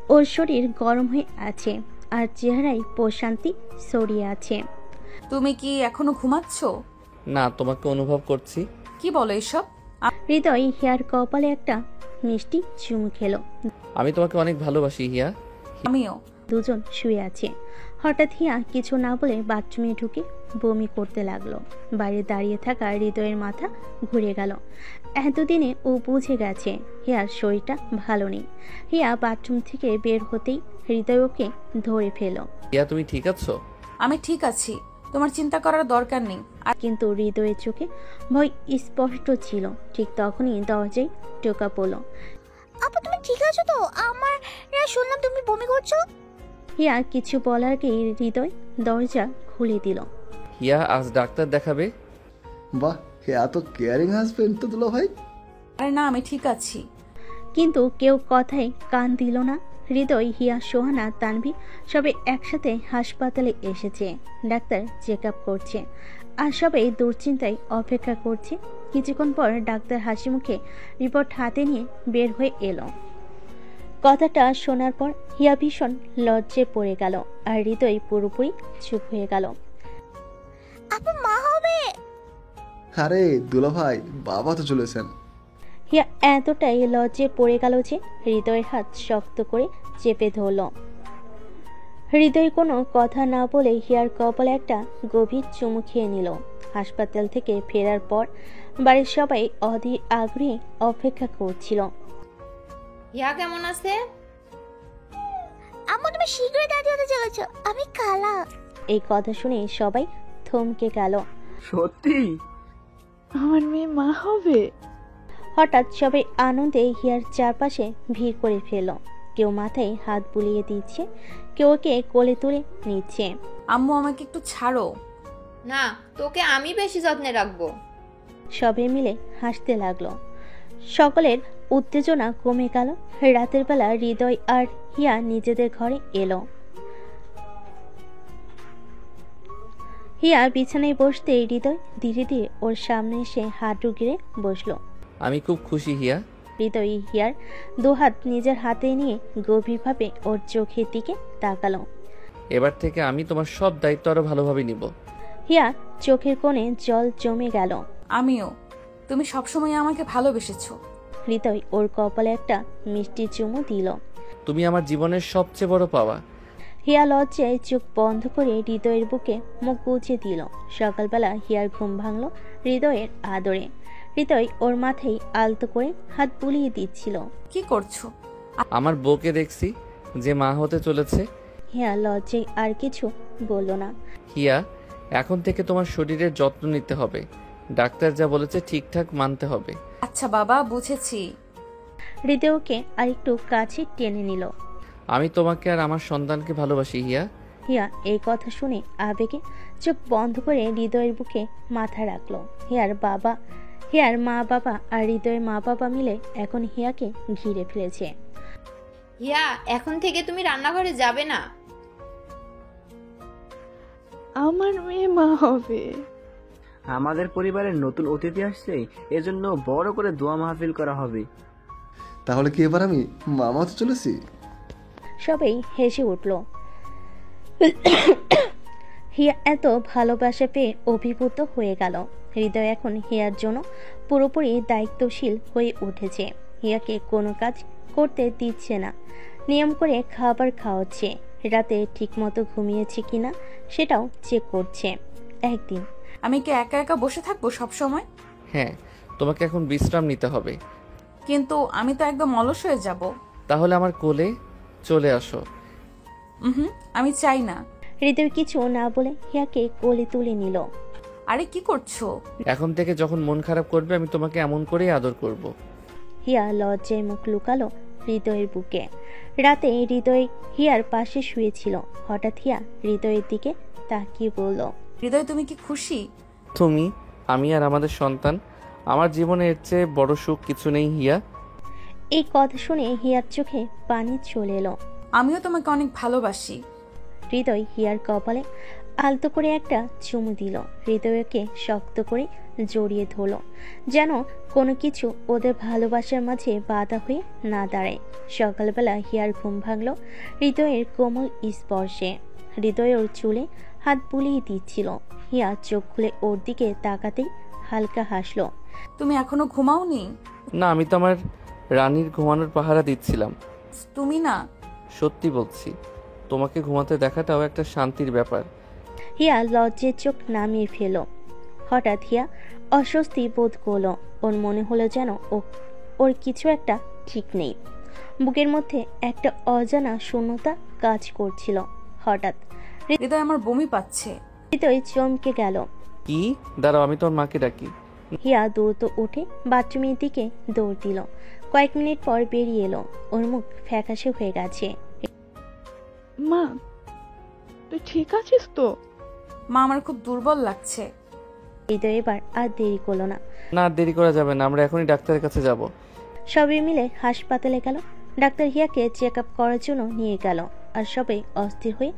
ওর শরীর গরম হয়ে আছে আর চেহারায় প্রশান্তি ছড়িয়ে আছে। তুমি কি এখনো ঘুমাচ্ছ? না, তোমাকে অনুভব করছি। কি বলো এসব? হৃদয় হিয়ার কপালে একটা মিষ্টি চুমু খেলো। আমি তোমাকে অনেক ভালোবাসি হিয়া। আমিও। দুজন শুয়ে আছে। হঠাৎ হিয়া কিছু না বলে বাথরুমে ঢুকে বমি করতে লাগলো। বাইরে দাঁড়িয়ে থাকা হৃদয়ের মাথা ঘুরে গেল। এতদিনে ও বুঝে গেছে হিয়ার শরীরটা ভালো নেই। হিয়া বাথরুম থেকে বের হতেই হৃদয় ওকে ধরে ফেলো। হিয়া, তুমি ঠিক আছো? আমি ঠিক আছি, তোমার চিন্তা করার দরকার নেই। কিন্তু হৃদয়ের চোখে ভয় স্পষ্ট ছিল। ঠিক তখনই দরজায় টোকা পড়লো। আপু তুমি ঠিক আছো তো? আমার শুনলাম তুমি বমি করছো। হিয়া কিছু বলার আগেই হৃদয় দরজা খুলে দিল। হিয়া, আজ ডাক্তার দেখাবে? বাহ, এত কেয়ারিং হাজবেন্ড তো দুলা ভাই। আরে না, আমি ঠিক আছি। কিন্তু কেউ কথায় কান দিল না। হৃদয়, হিয়া, সোহানা, তানভি সবাই একসাথে হাসপাতালে এসেছে। ডাক্তার চেক আপ করছে আর সবাই দুশ্চিন্তায় অপেক্ষা করছে। কিছুক্ষণ পর ডাক্তার হাসি মুখে রিপোর্ট হাতে নিয়ে বের হয়ে এলো। কথাটা শোনার পর হিয়া ভীষণ লজ্জে পড়ে গেল আর হৃদয় পুরোপুরি চুপ হয়ে গেল। আপু মা হবে? আরে দুলা ভাই, বাবা তো চলেছেন। হিয়া এতটাই লজ্জে পড়ে গেল যে হৃদয়ের হাত শক্ত করে চেপে ধরল। হৃদয় কোনো কথা না বলে হিয়ার কপালে একটা গভীর চুমু খেয়ে নিল। হাসপাতাল থেকে ফেরার পর বাড়ির সবাই অধীর আগ্রহে অপেক্ষা করছিল। হিয়া কেমন আছে? আম্মু তুমি শীঘ্রই দাদি হতে চলেছো। আমি কালা। এই কথা শুনে সবাই থমকে গেল। সত্যি আমার মেয়ে মা হবে? হঠাৎ সবাই আনন্দে হিয়ার চারপাশে ভিড় করে ফেলল। কেউ মাথায় হাত বুলিয়ে দিচ্ছে, কেউ ওকে কোলে তুলে নিচ্ছে। আম্মু আমাকে একটু ছাড়ো। না, তোকে আমি বেশি যত্নে রাখবো। সবাই মিলে হাসতে লাগলো। সকলের উত্তেজনা কমে গেল। রাতের বেলা হৃদয় আর হিয়া নিজেদের ঘরে এলো। হিয়া বিছানায় বসতে হৃদয় ধীরে ধীরে ওর সামনে এসে হাঁটু গিরে বসলো। আমি খুব খুশি হিয়া। হৃদয় হিয়ার দুহাত নিজের হাতে নিয়ে গভীরভাবে ওর চোখের দিকে তাকালো। এবার থেকে আমি তোমার সব দায়িত্ব আরো ভালোভাবে নিব। হিয়া চোখের কোণে জল জমে গেল। আমিও। তুমি সবসময় আমাকে ভালোবেসেছো। হৃদয় ওর কপালে একটা মিষ্টি চুমু দিল। তুমি আমার জীবনের সবচেয়ে বড় পাওয়া। হিয়া লজ্জায় চোখ বন্ধ করে হৃদয়ের বুকে মুখ গুজে দিল। সকালবেলা হিয়ার ঘুম ভাঙলো হৃদয়ের আদরে। হৃদয় ওর মাথায় আলতো করে হাত বুলিয়ে দিচ্ছিল। কি করছো? আমার বউকে দেখছি যে মা হতে চলেছে। হিয়া লজ্জায় আর কিছু বলল না। হিয়া, এখন থেকে তোমার শরীরের যত্ন নিতে হবে। ডাক্তার যা বলেছে ঠিকঠাক মানতে হবে। আচ্ছা বাবা, বুঝেছি। হৃদয়কে আর একটু কাছে টেনে নিল। আমি তোমাকে আর আমার সন্তানকে ভালোবাসি হিয়া। হিয়া এই কথা শুনে আবেগে চোখ বন্ধ করে হৃদয়ের বুকে মাথা রাখলো। হিয়ার মা বাবা আর হৃদয়ের মা বাবা মিলে এখন হিয়াকে ঘিরে ফেলেছে। হিয়া, এখন থেকে তুমি রান্নাঘরে যাবে না। আমার মেয়ে মা হবে। আমাদের পরিবারের নতুন অতিথি আসছে, এজন্য বড় করে দোয়া মাহফিল করা হবে। তাহলে কি এবার আমি মামা হতে চলেছি? সবাই হেসে উঠল। হিয়া এত ভালোবাসা পেয়ে অভিভূত হয়ে গেল। হৃদয় এখন হিয়ার জন্য পুরোপুরি দায়িত্বশীল হয়ে উঠেছে। হিয়াকে কোনো কাজ করতে দিচ্ছে না, নিয়ম করে খাবার খাওয়াচ্ছে, রাতে ঠিকমতো ঘুমিয়েছে কিনা সেটাও চেক করছে। একদিন, আমি কি একা একা বসে থাকবো সব সময়? হ্যাঁ, তোমাকে এখন বিশ্রাম নিতে হবে। কিন্তু আমি তো একদম অলস হয়ে যাব। তাহলে আমার কোলে চলে আসো। আমি চাই না। হৃদয় কিছু না বলে হিয়াকে কোলে তুলে নিল। আরে কি করছো? এখন থেকে যখন মন খারাপ করবে আমি তোমাকে এমন করেই আদর করব। হিয়া লজ্জায় মুখ লুকালো হৃদয়ের বুকে। রাতে হৃদয় হিয়ার পাশে শুয়েছিল। হঠাৎ হিয়া হৃদয়ের দিকে তাকিয়ে বলল, হৃদয় তুমি কি খুশি? তুমি, আমি আর আমাদের সন্তান। আমার জীবনে এর চেয়ে বড় সুখ কিছু নেই হিয়া। এই কথা শুনে হিয়ার চোখে পানি চলে এলো। আমিও তোমাকে অনেক ভালোবাসি। হৃদয় হিয়ার কপালে আলতো করে একটা চুমু দিল। হৃদয়কে শক্ত করে জড়িয়ে ধরল, যেন কোনো কিছু ওদের ভালোবাসার মাঝে বাধা হয়ে না দাঁড়ায়। সকালবেলা হিয়ার ঘুম ভাঙল হৃদয়ের কোমল স্পর্শে। হৃদয় ওর চুলে হাত বুলিয়ে দিচ্ছিল। হিয়া চোখ খুলে ওর দিকে তাকাতেই হালকা হাসলো। তুমি এখনো ঘুমাওনি? না, আমি তো আমার রানীর ঘুমানোর পাহারা দিচ্ছিলাম। তুমি না? সত্যি বলছি, তোমাকে ঘুমাতে দেখাটাও একটা শান্তির ব্যাপার। হিয়া লজ্জের চোখ নামিয়ে ফেল। হঠাৎ হিয়া অস্বস্তি বোধ করল। ওর মনে হলো যেন ওর কিছু একটা ঠিক নেই। বুকের মধ্যে একটা অজানা শূন্যতা কাজ করছিল। হঠাৎ হৃদয় আমার বমি পাচ্ছে। হৃদয় চমকে গেল। কি? দাঁড়াও, আমি তোর মাকে ডাকি। হিয়া দ্রুত উঠে বাথরুমের দিকে দৌড় দিল। কয়েক মিনিট পর বেরিয়ে এলো। ওর মুখ ফ্যাকাশে হয়ে গেছে। মা, তুই ঠিক আছিস তো? মা, আমার খুব দুর্বল লাগছে। হৃদয় এবার আর দেরি করলো না। না, দেরি করা যাবে না, আমরা এখনই ডাক্তারের কাছে যাব। সবাই মিলে হাসপাতালে গেল। ডাক্তার হিয়াকে চেক আপ করার জন্য নিয়ে গেল। আর সবাই অস্থির হয়ে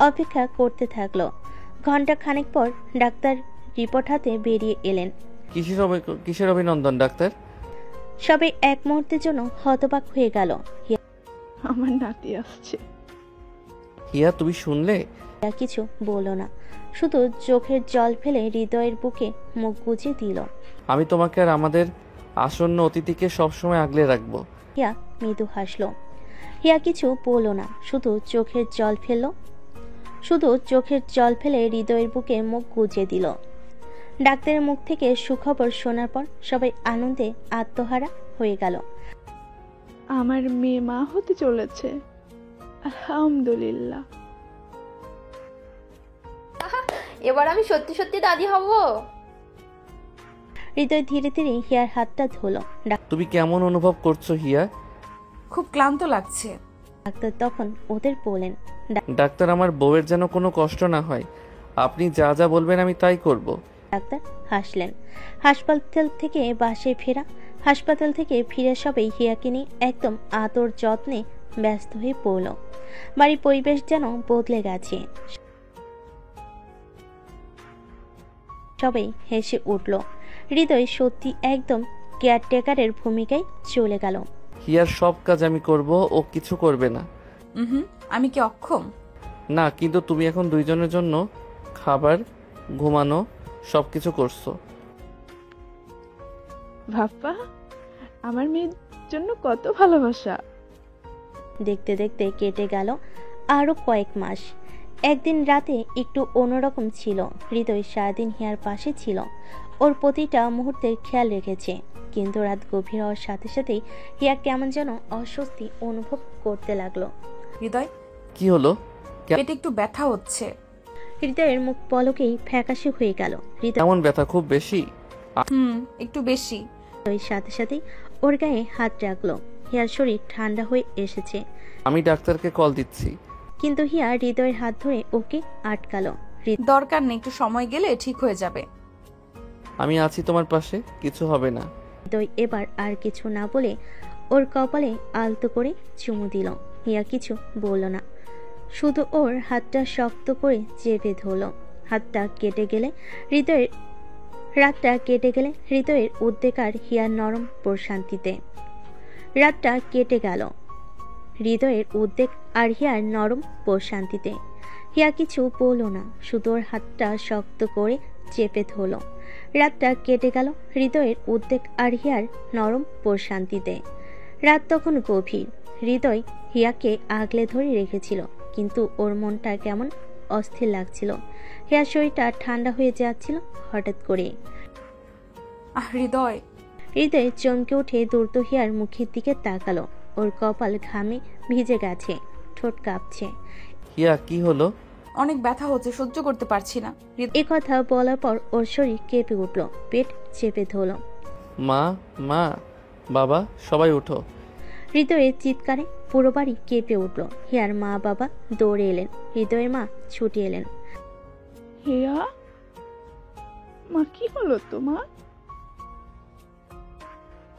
অপেক্ষা করতে থাকলো। ঘন্টা খানেক পর ডাক্তার রিপোর্ট হাতে বেরিয়ে এলেন। কিসের অভিনন্দন ডাক্তার? সবাই এক মুহূর্তের জন্য হতবাক হয়ে গেল। আমার নাতি আসছে। হিয়া, তুমি শুনলে? হিয়া কিছু বলল না, শুধু চোখের জল ফেলে হৃদয়ের বুকে মুখ গুজে দিল। আমি তোমাকে আর আমাদের আসন্ন অতিথিকে সবসময় আগলে রাখবো। হিয়া মৃদু হাসলো। হিয়া কিছু বলল না, শুধু চোখের জল ফেলে হৃদয়ের বুকে মুখ গুজে দিল। ডাক্তারের মুখ থেকে সুখবর শোনার পর সবাই আনন্দে আত্মহারা হয়ে গেল। আমার মেয়ে মা হতে চলেছে, আলহামদুলিল্লাহ। এবার আমি সত্যি সত্যি দাদি হব। হৃদয় ধীরে ধীরে হিয়ার হাতটা ধরল। তুমি কেমন অনুভব করছো হিয়া? খুব ক্লান্ত লাগছে। ডাক্তার তখন ওদের বলেন, ডাক্তার, আমার বউয়ের যেন কোনো কষ্ট না হয়, আপনি যা যা বলবেন আমি তাই করব। ডাক্তার হাসলেন। হাসপাতাল থেকে ফিরে সবাই হিয়াকে নিয়ে একদম আদর যত্নে ব্যস্ত হয়ে পড়ল। বাড়ির পরিবেশ যেন বদলে গেছে। সবাই হেসে উঠল। হৃদয় সত্যি একদম কেয়ারটেকারের ভূমিকায় চলে গেল। হিয়ার সব কাজ আমি করব, ও কিছু করবে না। আমি কি অক্ষম? না, কিন্তু তুমি এখন দুইজনের জন্য খাবার, ঘুমানো সবকিছু করছো। বাবা, আমার মেয়ের জন্য কত ভালোবাসা। দেখতে দেখতে কেটে গেল আরো কয়েক মাস। একদিন রাতে একটু অন্যরকম ছিল। হৃদয় সারাদিন হিয়ার পাশে ছিল, ওর প্রতিটা মুহূর্তের খেয়াল রেখেছে। কিন্তু রাত গভীর হওয়ার সাথে সাথেই হিয়া কেমন যেন অস্বস্তি অনুভব করতে লাগলো। হৃদয়, কি হলো? পেটে একটু ব্যথা হচ্ছে। হৃদয়ের মুখ পলকেই ফ্যাকাশে হয়ে গেল। কেমন ব্যথা? খুব বেশি? একটু বেশি। ওই সাথে সাথেই ওর গায়ে হাত রাখলো। হিয়ার শরীর ঠান্ডা হয়ে এসেছে। আমি ডাক্তারকে কল দিচ্ছি। কিন্তু হিয়া হৃদয়ের হাত ধরে ওকে আটকালো। দরকার নেই, একটু সময় গেলে ঠিক হয়ে যাবে। আমি আছি তোমার পাশে, কিছু হবে না। হৃদয় এবার আর কিছু না বলে ওর কপালে আলতো করে চুমু দিল। হিয়া কিছু বলল না, শুধু ওর হাতটা শক্ত করে চেপে ধরল। রাতটা কেটে গেলে হৃদয়ের উদ্বেগ আর হিয়ার নরম প্রশান্তিতে। রাতটা কেটে গেল হৃদয়ের উদ্বেগ আর হিয়ার নরম প্রশান্তিতে। হিয়া কিছু বলল না, শুধু ওর হাতটা শক্ত করে চেপে ধরল। রাতটা কেটে গেল হৃদয়ের উদ্বেগ আর হিয়ার নরম প্রশান্তিতে। রাত তখন গভীর। হৃদয় হিয়াকে আগলে ধরে রেখেছিল, কিন্তু ওর মনটা কেমন অস্থির লাগছিল। হিয়ার শরীরটা ঠান্ডা হয়ে যাচ্ছিল হঠাৎ করে। হৃদয় চমকে উঠে দ্রুত হিয়ার মুখের দিকে তাকালো। ওর কপাল ঘামে ভিজে গেছে, ঠোঁট কাঁপছে। হিয়া, কি হলো? অনেক ব্যথা হচ্ছে, সহ্য করতে পারছি না। এ কথা বলার পর ওর শরীর কেঁপে উঠল, পেট চেপে ধরল। মা, মা, বাবা, সবাই উঠো। হৃদয়ের চিৎকারে পুরো বাড়ি কেঁপে উঠল। হিয়ার মা বাবা দৌড়ে এলেন, হৃদয়ের মা ছুটে এলেন। হিয়া, মা, কি হলো তোমার?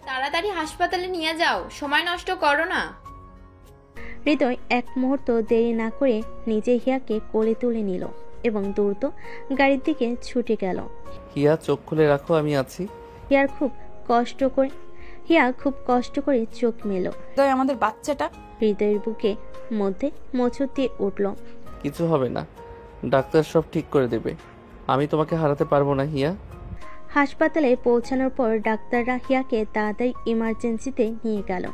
তাড়াতাড়ি হাসপাতালে নিয়ে যাও, সময় নষ্ট করো না। হৃদয় এক মুহূর্ত দেরি না করে নিজে হিয়াকে কোলে তুলে নিল এবং দ্রুত গাড়ির দিকে ছুটে গেল। হিয়া চোখ খুলে রাখো, আমি আছি। হিয়া খুব কষ্ট করে চোখ মেলো। হৃদয়, আমাদের বাচ্চাটা। হৃদয়ের বুকে মধ্যে মোচড় দিয়ে উঠল। কিছু হবে না, ডাক্তার সব ঠিক করে দেবে। আমি তোমাকে হারাতে পারবো না হিয়া। হাসপাতালে পৌঁছানোর পর ডাক্তাররা হিয়াকে তাড়াতাড়ি ইমার্জেন্সিতে নিয়ে গেল।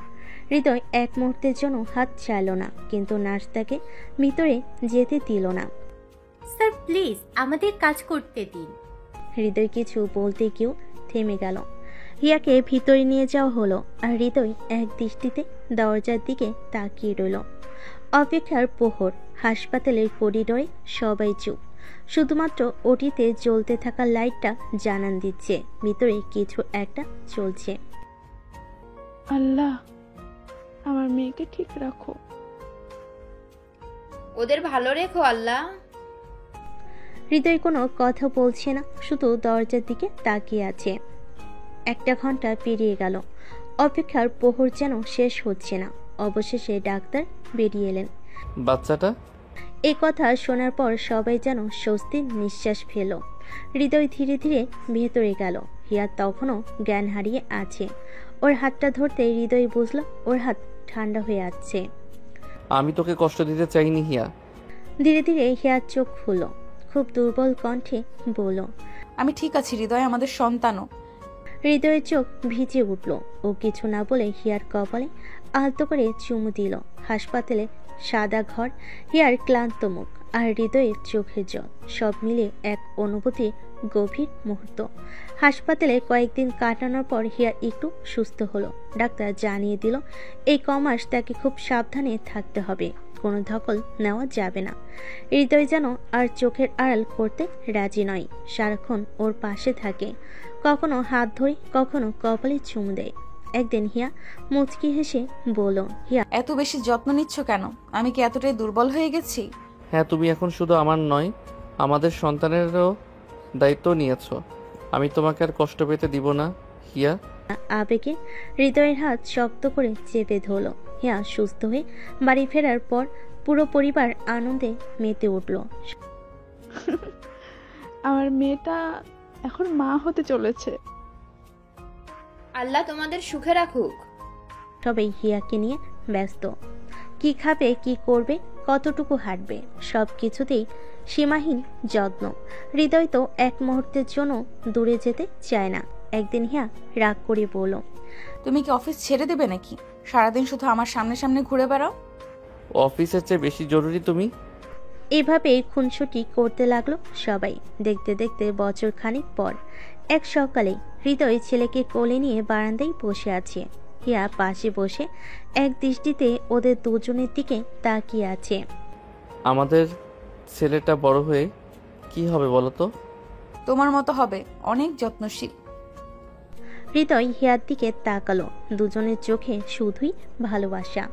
হৃদয় এক মুহূর্তের জন্য হাত ছাড়ল না, কিন্তু নার্স তাকে ভিতরে যেতে দিল না। স্যার প্লিজ আমাদের কাজ করতে দিন। হৃদয় কিছু বলতে গিয়েও থেমে গেল। হিয়াকে ভিতরে নিয়ে যাওয়া হলো, আর হৃদয় এক দৃষ্টিতে দরজার দিকে তাকিয়ে রইল। অপেক্ষার প্রহর। হাসপাতালের করিডোরে সবাই চুপ, শুধুমাত্র ওটিতে জ্বলতে থাকা লাইটটা জানান দিচ্ছে ভিতরে কিছু একটা চলছে। আল্লাহ, আমার মেয়েকে ঠিক রাখো। ওদের ভালো রেখো আল্লাহ। হৃদয় কোনো কথা বলছে না, শুধু দরজার দিকে তাকিয়ে আছে। 1 ঘন্টা পেরিয়ে গেল। অপেক্ষার প্রহর যেন শেষ হচ্ছে না। অবশেষে ডাক্তার বেরিয়ে এলেন। বাচ্চাটা? এই কথা শোনার পর সবাই যেন স্বস্তির নিঃশ্বাস ফেল। হৃদয় ধীরে ধীরে ভেতরে গেল। হিয়া তখনও জ্ঞান হারিয়ে আছে। ওর হাতটা ধরতে হৃদয় বুঝল ওর হাত ঠান্ডা হয়ে আছে। আমি তোকে কষ্ট দিতে চাইনি হিয়া। ধীরে ধীরে হিয়ার চোখ খুলল, খুব দুর্বল কণ্ঠে বলল, আমি ঠিক আছি হৃদয়, আমাদের সন্তানও। হৃদয়ের চোখ ভিজে উঠল। ও কিছু না বলে হিয়ার কপালে আলতো করে চুমু দিল। হাসপাতালে সাদা ঘর, হিয়ার ক্লান্ত মুখ, আর হৃদয়ের চোখের জল, সব মিলে এক অনুভূতি গভীর মুহূর্ত। হাসপাতালে কয়েকদিন কাটানোর পর হিয়া একটু সুস্থ হলো। ডাক্তার জানিয়ে দিল এই কমাস তাকে খুব সাবধানে থাকতে হবে, কোনো ধকল নেওয়া যাবে না। হৃদয় যেন আর চোখের আড়াল করতে রাজি নয়, সারাক্ষণ ওর পাশে থাকে, কখনো হাত ধরে কখনো কপালে চুমু দেয়। একদিন হিয়া মুচকি হেসে বলল, হিয়া এত বেশি যত্ন নিচ্ছ কেন? আমি কি এতটাই দুর্বল হয়ে গেছি? হ্যাঁ, তুমি এখন শুধু আমার নয়, আমাদের সন্তানেরও দায়িত্ব নিয়েছো। আমি তোমাকে আর কষ্ট পেতে দিব না হিয়া। আবেগে হৃদয়ের হাত শক্ত করে চেপে ধরল। হিয়া সুস্থ হয়ে বাড়ি ফেরার পর পুরো পরিবার আনন্দে মেতে উঠল। আমার মেয়েটা এখন মা হতে চলেছে। আল্লাহ তোমাদের সুখে রাখুক। সবাই হিয়াকে নিয়ে ব্যস্ত। কি খাবে, কি করবে, কতটুকু হাঁটবে, সব কিছুতেই সীমাহীন যত্ন। হৃদয় তো এক মুহূর্তের জন্য দূরে যেতে চায় না। একদিন হিয়া রাগ করে বলল, তুমি কি অফিস ছেড়ে দেবে নাকি? সারাদিন শুধু আমার সামনে সামনে ঘুরে বেড়াও। অফিসের চেয়ে বেশি জরুরি তুমি। এভাবেই খুনসুটি করতে লাগলো সবাই। দেখতে দেখতে বছর খানিক পর এক সকালে হৃদয় ছেলেকে কোলে নিয়ে বারান্দায় বসে আছে। হিয়া পাশে বসে এক দৃষ্টিতে ওদের দুজনের দিকে তাকিয়ে আছে। আমাদের ছেলেটা বড় হয়ে কি হবে বলো তো? তোমার মতো হবে, অনেক যত্নশীল। হৃদয় হিয়ার দিকে তাকালো। দুজনের চোখে শুধুই ভালোবাসা।